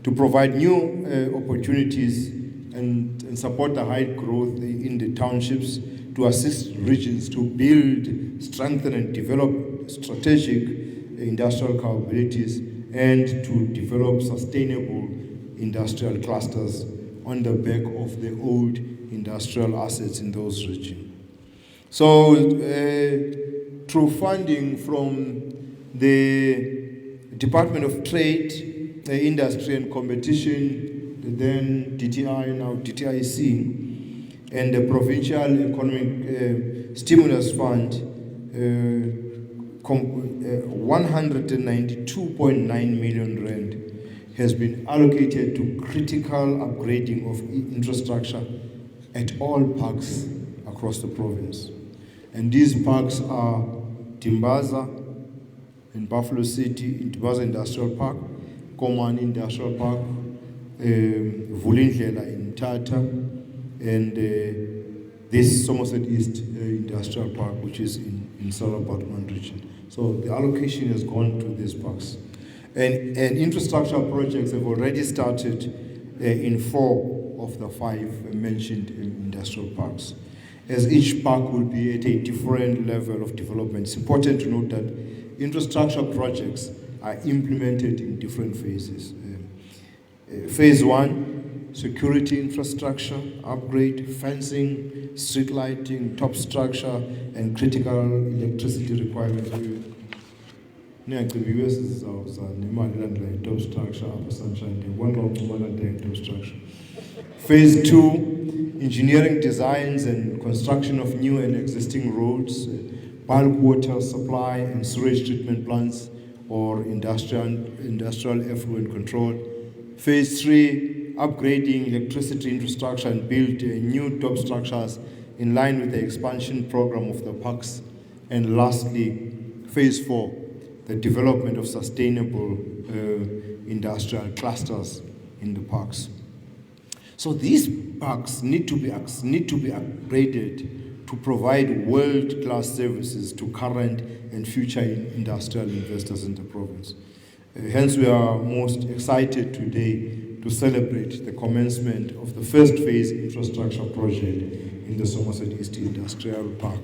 Speaker 4: to provide new opportunities and support the high growth in the townships, to assist regions to build, strengthen and develop strategic industrial capabilities, and to develop sustainable industrial clusters on the back of the old industrial assets in those regions. So through funding from the Department of Trade, Industry and Competition, the then DTI, now DTIC, and the Provincial Economic Stimulus Fund, 192.9 million rand has been allocated to critical upgrading of infrastructure at all parks across the province. And these parks are Timbaza in Buffalo City, Timbaza Industrial Park, Komani Industrial Park, Vulindlela in Tata, and this Somerset East Industrial Park, which is in Southern Batman region. So the allocation has gone to these parks. And infrastructure projects have already started in 4 of the 5 mentioned industrial parks. As each park will be at a different level of development, it's important to note that infrastructure projects are implemented in different phases. Phase 1, security infrastructure, upgrade, fencing, street lighting, top structure, and critical electricity requirements. Top structure, top structure. Phase 2, engineering designs and construction of new and existing roads, bulk water supply and sewage treatment plants, or industrial effluent control. Phase 3, upgrading electricity infrastructure and build new top structures in line with the expansion program of the parks. And lastly, Phase 4, the development of sustainable industrial clusters in the parks. So these parks need to be upgraded to provide world-class services to current and future industrial investors in the province. Hence, we are most excited today to celebrate the commencement of the first phase infrastructure project in the Somerset East Industrial Park.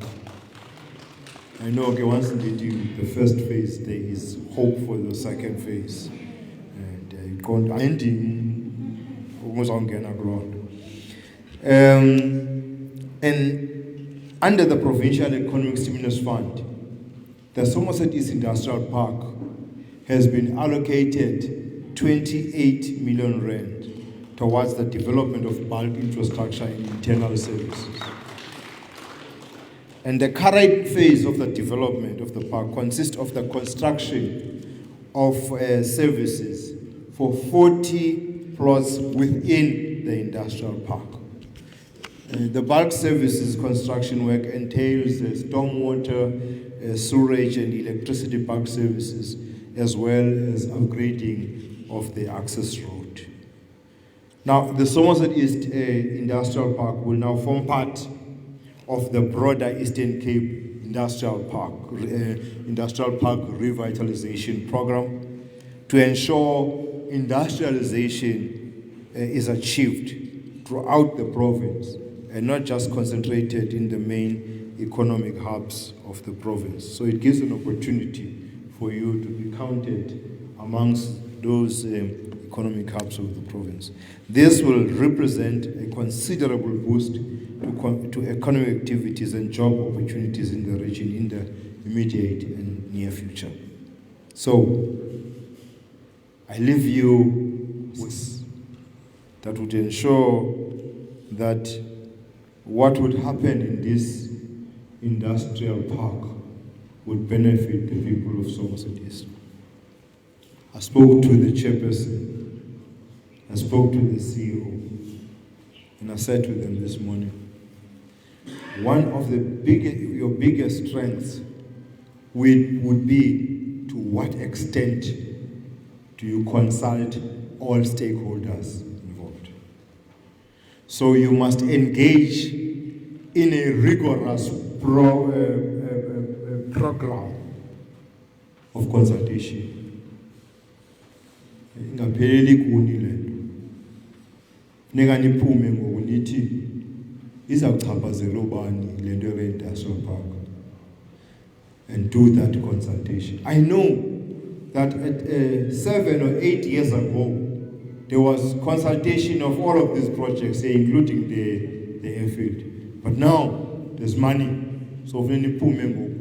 Speaker 4: I know once they do the first phase, there is hope for the second phase. And under the Provincial Economic Stimulus Fund, the Somerset East Industrial Park has been allocated 28 million rand towards the development of bulk infrastructure and internal services. And the current phase of the development of the park consists of the construction of services for 40 plots within the industrial park. The bulk services construction work entails stormwater, sewerage and electricity park services, as well as upgrading of the access road. Now, the Somerset East Industrial Park will now form part of the broader Eastern Cape Industrial Park Revitalization Program to ensure industrialization is achieved throughout the province and not just concentrated in the main economic hubs of the province. So it gives an opportunity for you to be counted amongst those economic hubs of the province. This will represent a considerable boost to economic activities and job opportunities in the region in the immediate and near future. So, I leave you with that would ensure that what would happen in this industrial park would benefit the people of Somerset East. I spoke to the chairperson, I spoke to the CEO, and I said to them this morning, one of your biggest strengths would be to what extent do you consult all stakeholders involved. So you must engage in a rigorous program of consultation. Ingapheleli kuni le nto. Funeka niphume ngoku nithi izawuchaphazela ubani le nto ye-industrial park, and do that consultation. I know that 7 or 8 years ago, there was consultation of all of these projects, including the airfield. But now, there's money. So when you pull me,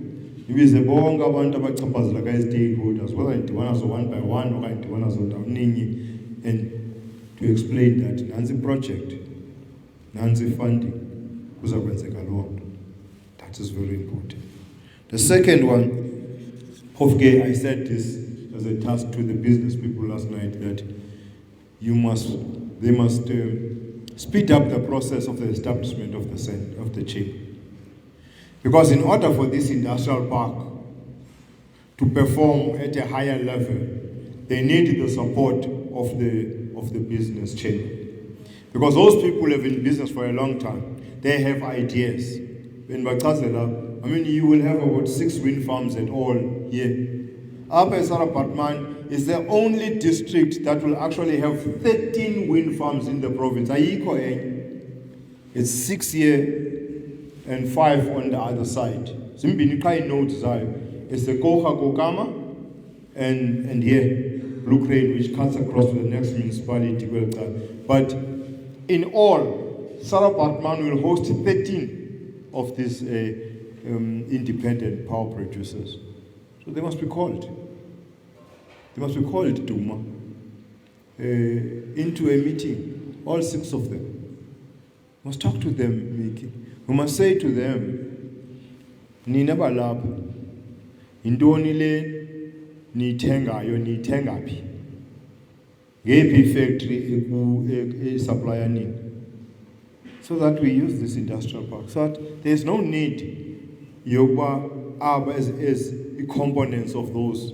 Speaker 4: if the bonga abantu abachaphazela ka stakeholders, whether it was one by one or it was and to explain that Nancy project, Nancy funding, that is very important. The second one, hopefully I said this as a task to the business people last night, that they must speed up the process of the establishment of the chamber. Because in order for this industrial park to perform at a higher level, they need the support of the business chamber. Because those people have been in business for a long time. They have ideas. In Bakazela, you will have about 6 wind farms at all here. Upper Sarabatman is the only district that will actually have 13 wind farms in the province. It's 6 here and 5 on the other side. Zimbinikai notes is the Koha Kokama and here, Blue Crane, which cuts across to the next municipality. But in all, Sarabatman will host 13 of these independent power producers. So they must be called. They must be called, Duma, into a meeting, all 6 of them. We must talk to them, Miki. We must say to them, Nina balab, Indoni le, ni tengayo, ni tengapi. Gepi factory, supplier need. So that we use this industrial park. So that there is no need Yoba as components of those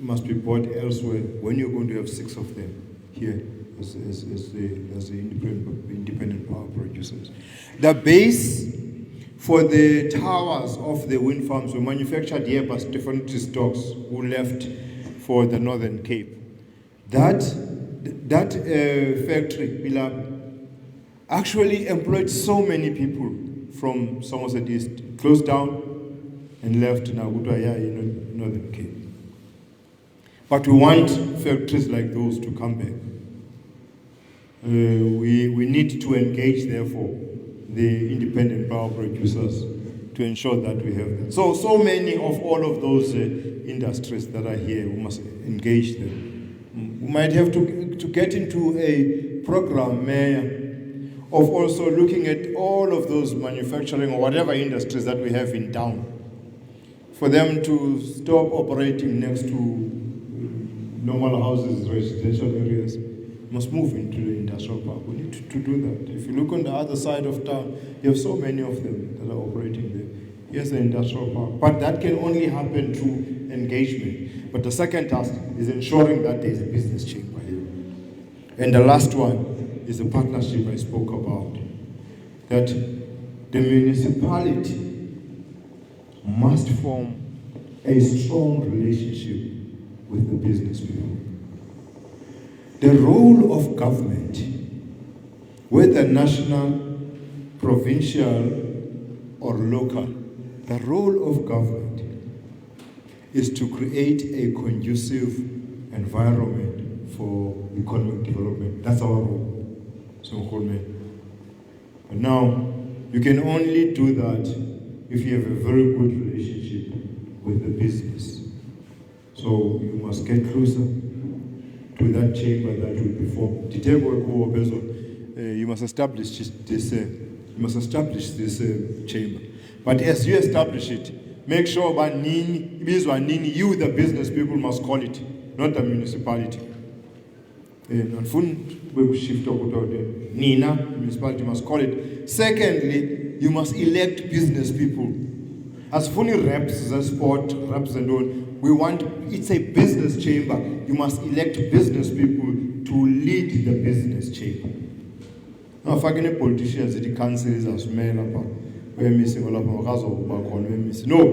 Speaker 4: must be bought elsewhere when you're going to have 6 of them here as the independent power producers. The base for the towers of the wind farms were manufactured here by different stocks who left for the Northern Cape. That factory, Bilab, actually employed so many people from Somerset East, closed down and left Nagutaya in Northern Cape. But we want factories like those to come back. We need to engage, therefore, the independent power producers to ensure that we have that. So many of all of those industries that are here, we must engage them. We might have to get into a program, Mayor, of also looking at all of those manufacturing or whatever industries that we have in town, for them to stop operating next to normal houses, residential areas, must move into the industrial park. We need to do that. If you look on the other side of town, you have so many of them that are operating there. Here's the industrial park. But that can only happen through engagement. But the second task is ensuring that there is a business chamber here. And the last one is the partnership I spoke about. That the municipality must form a strong relationship with the business people. The role of government, whether national, provincial, or local, the role of government is to create a conducive environment for economic development. That's our role. But now, you can only do that if you have a very good relationship with the business. So you must get closer to that chamber that will be formed. You must establish this chamber. But as you establish it, make sure that you, the business people, must call it, not the municipality. Nina, municipality must call it. Secondly, you must elect business people. As funny reps, as sport reps and all, we want, it's a business chamber. You must elect business people to lead the business chamber. Now, if I can politicians, the council is as mayor, we're missing all of our we're missing. No,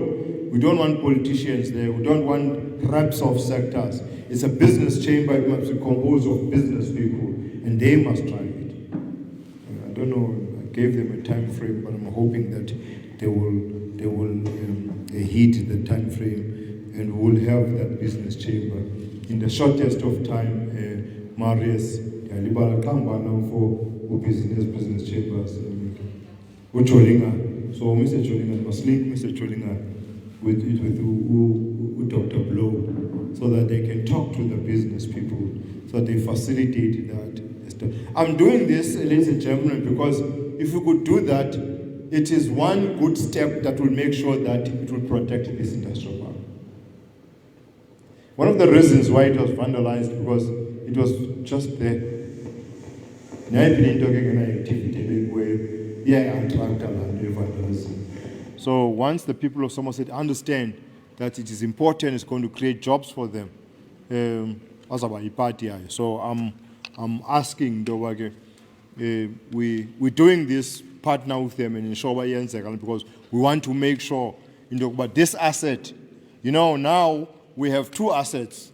Speaker 4: We don't want politicians there. We don't want reps of sectors. It's a business chamber. It must be composed of business people, and they must drive it. I don't know. I gave them a time frame, but I'm hoping that they will heed the time frame, and we'll have that business chamber in the shortest of time. Marius, for business chambers. Ucholinga. So Mr. Cholinga must link Mr. Cholinga with Dr. Blow, so that they can talk to the business people, so that they facilitate that. I'm doing this, ladies and gentlemen, because if we could do that, it is one good step that will make sure that it will protect this industrial park. One of the reasons why it was vandalized, because it was just there. So once the people of Somerset understand that it is important, it's going to create jobs for them. So I'm asking we're doing this partner with them and ensure because we want to make sure but this asset, now we have two assets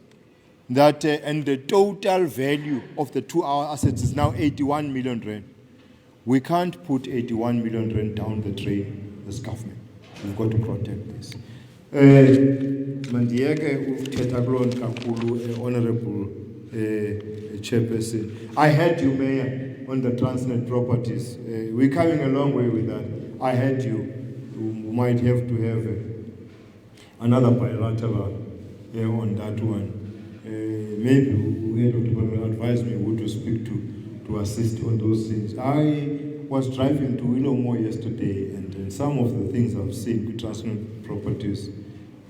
Speaker 4: that and the total value of the two assets is now 81 million rand. We can't put 81 million rand down the drain as government. We've got to protect this. Honorable Chairperson, I heard you, Mayor, on the Transnet properties. We're coming a long way with that. I heard you. We might have to have another bilateral on that one. Maybe we will advise me who to speak to assist on those things. I was driving to Willowmore yesterday, and some of the things I've seen with Transnet properties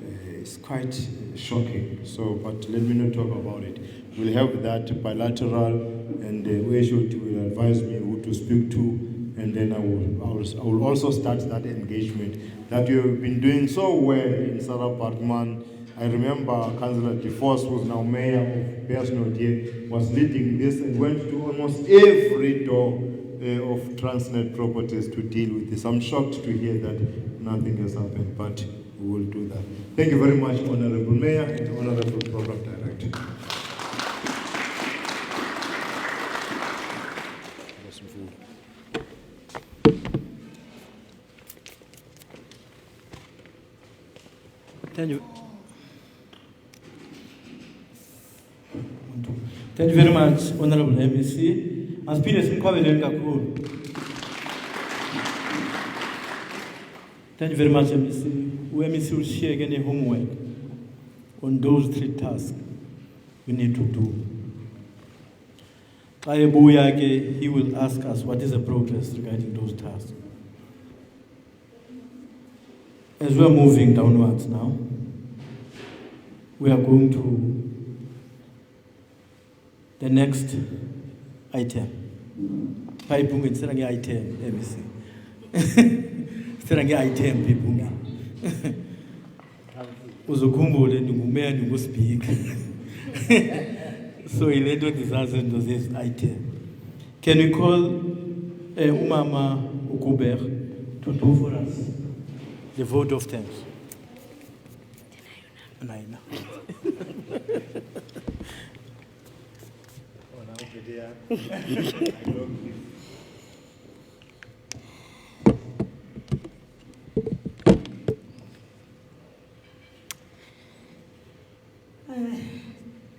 Speaker 4: is quite shocking. So, but let me not talk about it. We'll have that bilateral, and Weshout will advise me who to speak to, and then I will also start that engagement that you have been doing so well in Sarah Parkman. I remember Councillor DeForce, who's now Mayor of Bearsnodie, was leading this and went to almost every door of Transnet properties to deal with this. I'm shocked to hear that nothing has happened, but we will do that. Thank you very much, Honorable Mayor and Honorable Program Director.
Speaker 1: Thank you. Thank you very much, Honorable MEC. As Peter Thank you very much, MEC. MEC will share again a homework on those three tasks we need to do. He will ask us what is the progress regarding those tasks. As we are moving downwards now, we are going to the next item. Pipung instead of item, MEC. Instead of item, pipung. Uzokumbule nungumea nungu speak. So he later decided to this item. Can we call Umama Ukuber to do for us the vote of thanks?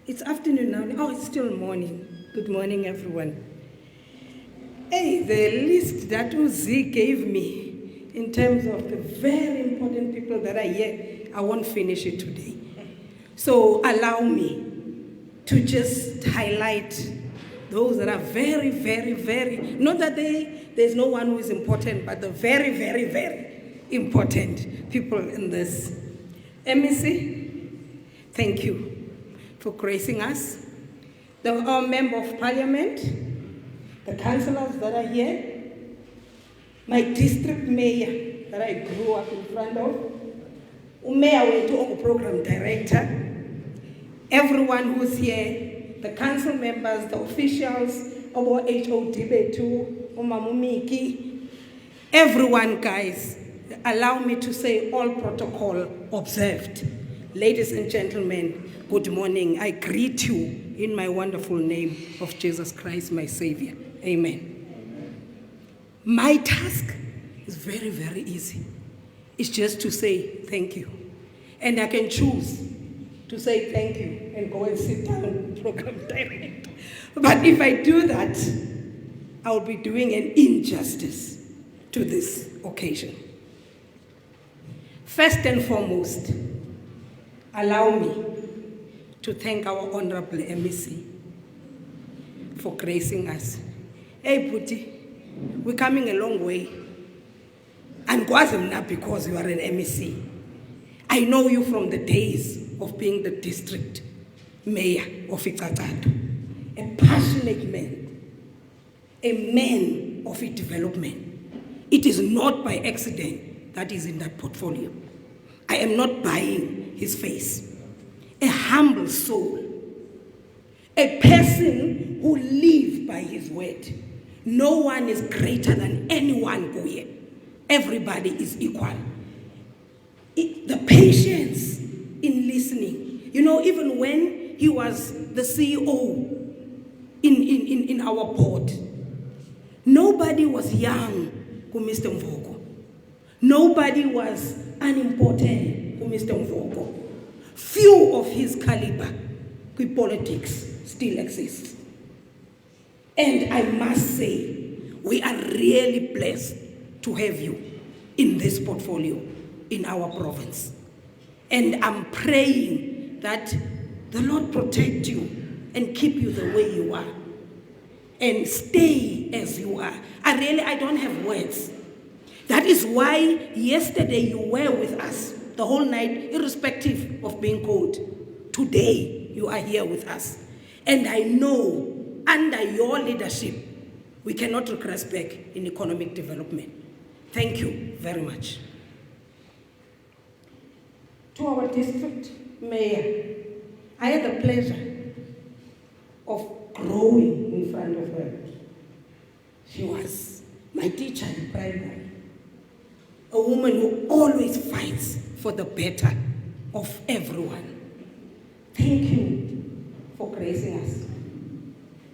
Speaker 5: It's afternoon now. Oh, it's still morning. Good morning, everyone. Hey, the list that Uzi gave me in terms of the very important people that are here, I won't finish it today. So allow me to just highlight those that are very, very, very, not that there's no one who is important, but the very, very, very important people in this. MEC, thank you for gracing us. Our Member of Parliament, the councillors that are here, my district mayor that I grew up in front of, Mayor Wetu, program director, everyone who's here, the council members, the officials, our HOD Betu, Umamumiki, everyone, guys. allow me to say all protocol observed. Ladies and gentlemen, good morning. I greet you in my wonderful name of Jesus Christ, my Savior. Amen. My task is very, very easy. It's just to say thank you. And I can choose to say thank you and go and sit down, program director. But if I do that, I will be doing an injustice to this occasion. First and foremost, allow me to thank our Honorable MEC for gracing us. Hey, Puti, we're coming a long way. And not because you are an MEC. I know you from the days of being the district mayor of Hectares, a passionate man, a man of development. It is not by accident that is in that portfolio. I am not buying his face. A humble soul, a person who lives by his word. No one is greater than anyone, Boye. Everybody is equal. The patience in listening. You know, even when he was the CEO in our board, nobody was young to Mr. Mvoko. Nobody was unimportant to Mr. Mvoko. Few of his caliber in politics still exist. And I must say, we are really blessed to have you in this portfolio in our province. And I'm praying that the Lord protect you and keep you the way you are. And stay as you are. I don't have words. That is why yesterday you were with us the whole night, irrespective of being cold. Today you are here with us. And I know under your leadership, we cannot regress back in economic development. Thank you very much. To our district mayor, I had the pleasure of growing in front of her. She was my teacher in primary, a woman who always fights for the better of everyone. Thank you for gracing us.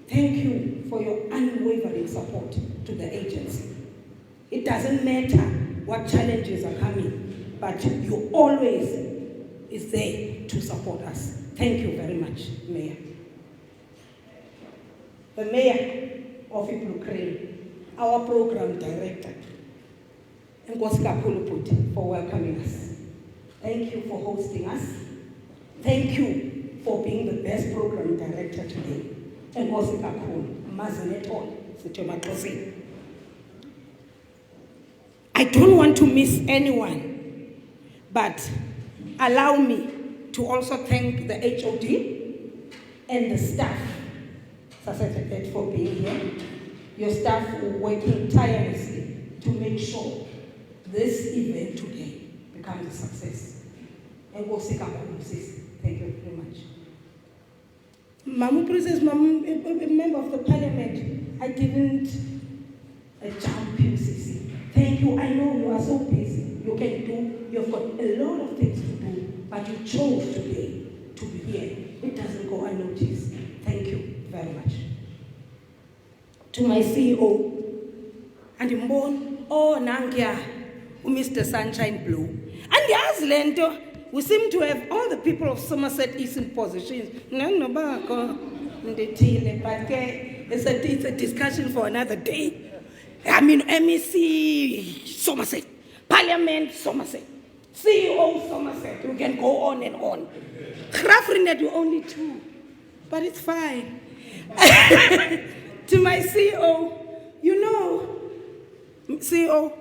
Speaker 5: Thank you for your unwavering support to the agency. It doesn't matter what challenges are coming, but you always is there to support us. Thank you very much, Mayor. The Mayor of Ukraine, our program director, and Goska for welcoming us. Thank you for hosting us. Thank you for being the best program director today. And Goska I don't want to miss anyone, but allow me to also thank the HOD and the staff for being here. Your staff were working tirelessly to make sure this event today becomes a success. And we'll say thank you very much. Mamu Princess, a member of the parliament, I didn't jump you, Sisi. Thank you. I know you are so busy. You've got a lot of things to do, but you chose today to be here. It doesn't go unnoticed. Thank you very much. To my CEO, and Nangia, Mr. Sunshine Blue. And yes, Lento, we seem to have all the people of Somerset East in positions. But it's a discussion for another day. I mean, MEC Somerset, Parliament Somerset, CEO Somerset. We can go on and on. Grafrinet, you only two, but it's fine. To my CEO, you know, CEO,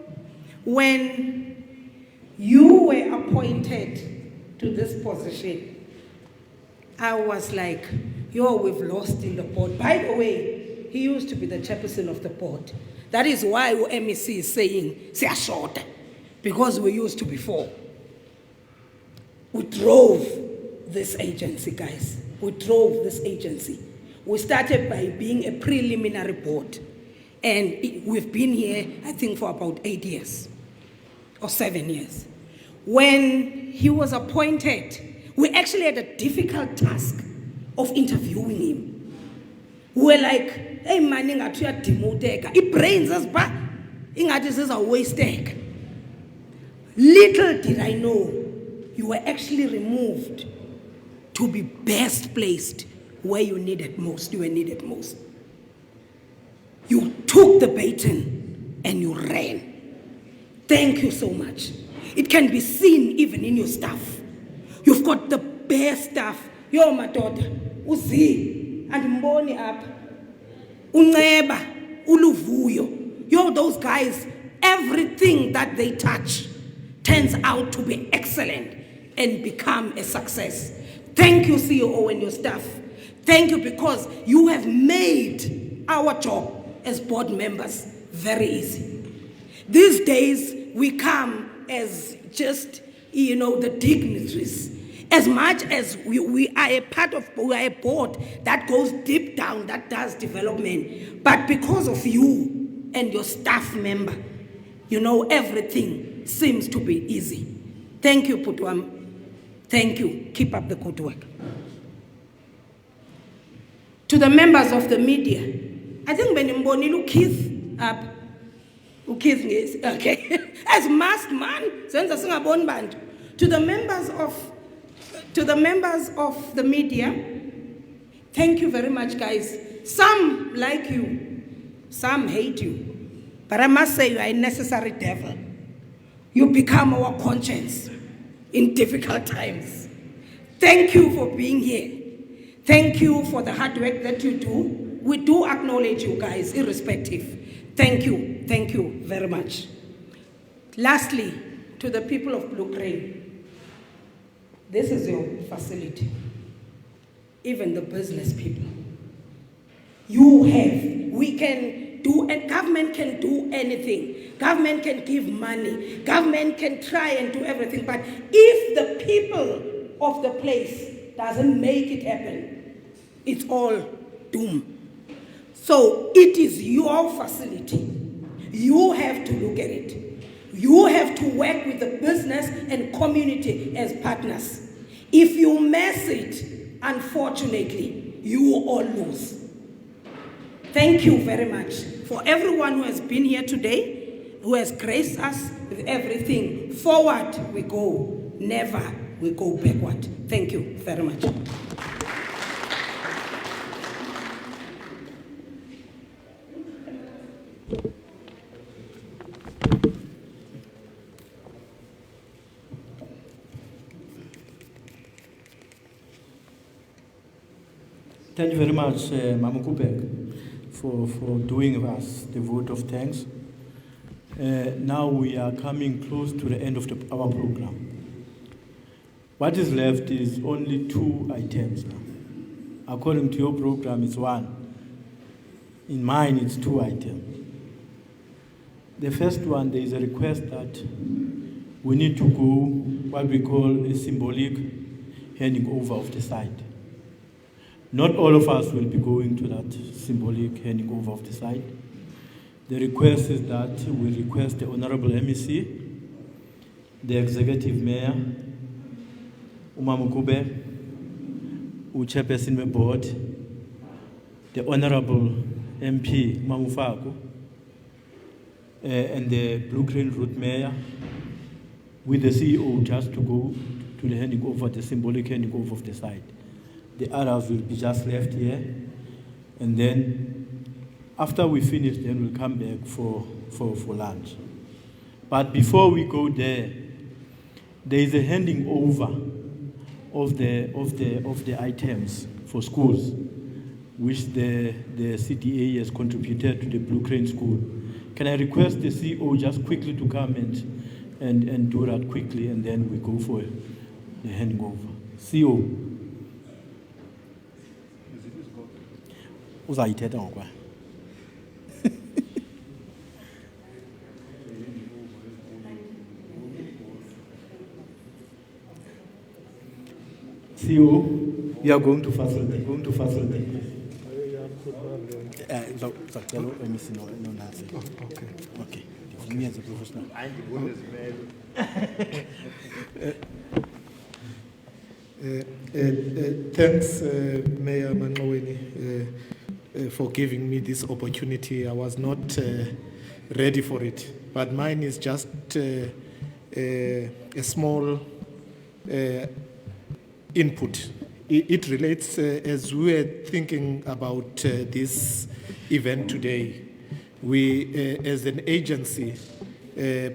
Speaker 5: when you were appointed to this position, I was like, we've lost in the board. By the way, he used to be the chairperson of the board. That is why MEC is saying, say a short, because we used to before. We drove this agency, guys. We drove this agency. We started by being a preliminary board. And we've been here, I think, for about 8 years. or 7 years. When he was appointed, we actually had a difficult task of interviewing him. We were like, hey man, ingathi uyadimoteka. I-brains asba, ingathi zizawasteka. Little did I know, you were actually removed to be best placed where you needed most, you were needed most. You took the baton and you ran. Thank you so much. It can be seen even in your staff. You've got the best staff. Yo, my daughter, Uzi, and Mboni up, Unceba, Uluvuyo. Yo, those guys, everything that they touch turns out to be excellent and become a success. Thank you, CEO, and your staff. Thank you, because you have made our job as board members very easy. These days, we come as just, the dignitaries. As much as we are a part of, we are a board that goes deep down, that does development. But because of you and your staff member, everything seems to be easy. Thank you, Putwam. Thank you. Keep up the good work. To the members of the media, I think Benimboni look Keith up. Keith, okay. As masked man, band. To the members of the media, thank you very much, guys. Some like you, some hate you. But I must say you are a necessary devil. You become our conscience in difficult times. Thank you for being here. Thank you for the hard work that you do. We do acknowledge you guys, irrespective. Thank you very much. Lastly, to the people of Blue Crane, this is your facility. Even the business people. We can do, and government can do anything. Government can give money. Government can try and do everything. But if the people of the place doesn't make it happen, it's all doom. So it is your facility. You have to look at it. You have to work with the business and community as partners. If you mess it, unfortunately, you will all lose. Thank you very much for everyone who has been here today, who has graced us with everything. Forward we go, never we go backward. Thank you very much.
Speaker 1: Thank you very much, Mama Kubek, for doing with us the vote of thanks. Now we are coming close to the end of our program. What is left is only 2 items now. According to your program, it's 1. In mine, it's 2 items. The first one, there is a request that we need to go what we call a symbolic handing over of the site. Not all of us will be going to that symbolic handing over of the site. The request is that we request the Honorable MEC, the Executive Mayor, Umamukube, Chairperson of the Board, the Honorable MP Mamufako, and the Blue Crane Route Mayor, with the CEO just to go to the handing over, the symbolic handing over of the site. The others will be just left here, and then after we finish, then we'll come back for lunch. But before we go there is a handing over of the items for schools, which the CDA has contributed to the Blue Crane School. Can I request the CEO just quickly to come and do that quickly, and then we go for the handing over. CEO. Uzayithetha ngokwa. CEO, we are going to facilitate. Okay. me as a professional.
Speaker 6: Thanks, Mayor Manqoweni, for giving me this opportunity. I was not ready for it, but mine is just a small input. It relates, as we were thinking about this event today, we, as an agency,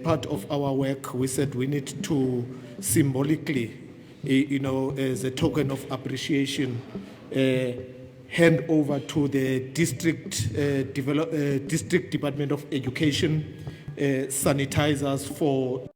Speaker 6: part of our work, we said we need to symbolically, as a token of appreciation, hand over to the district Department of Education sanitizers for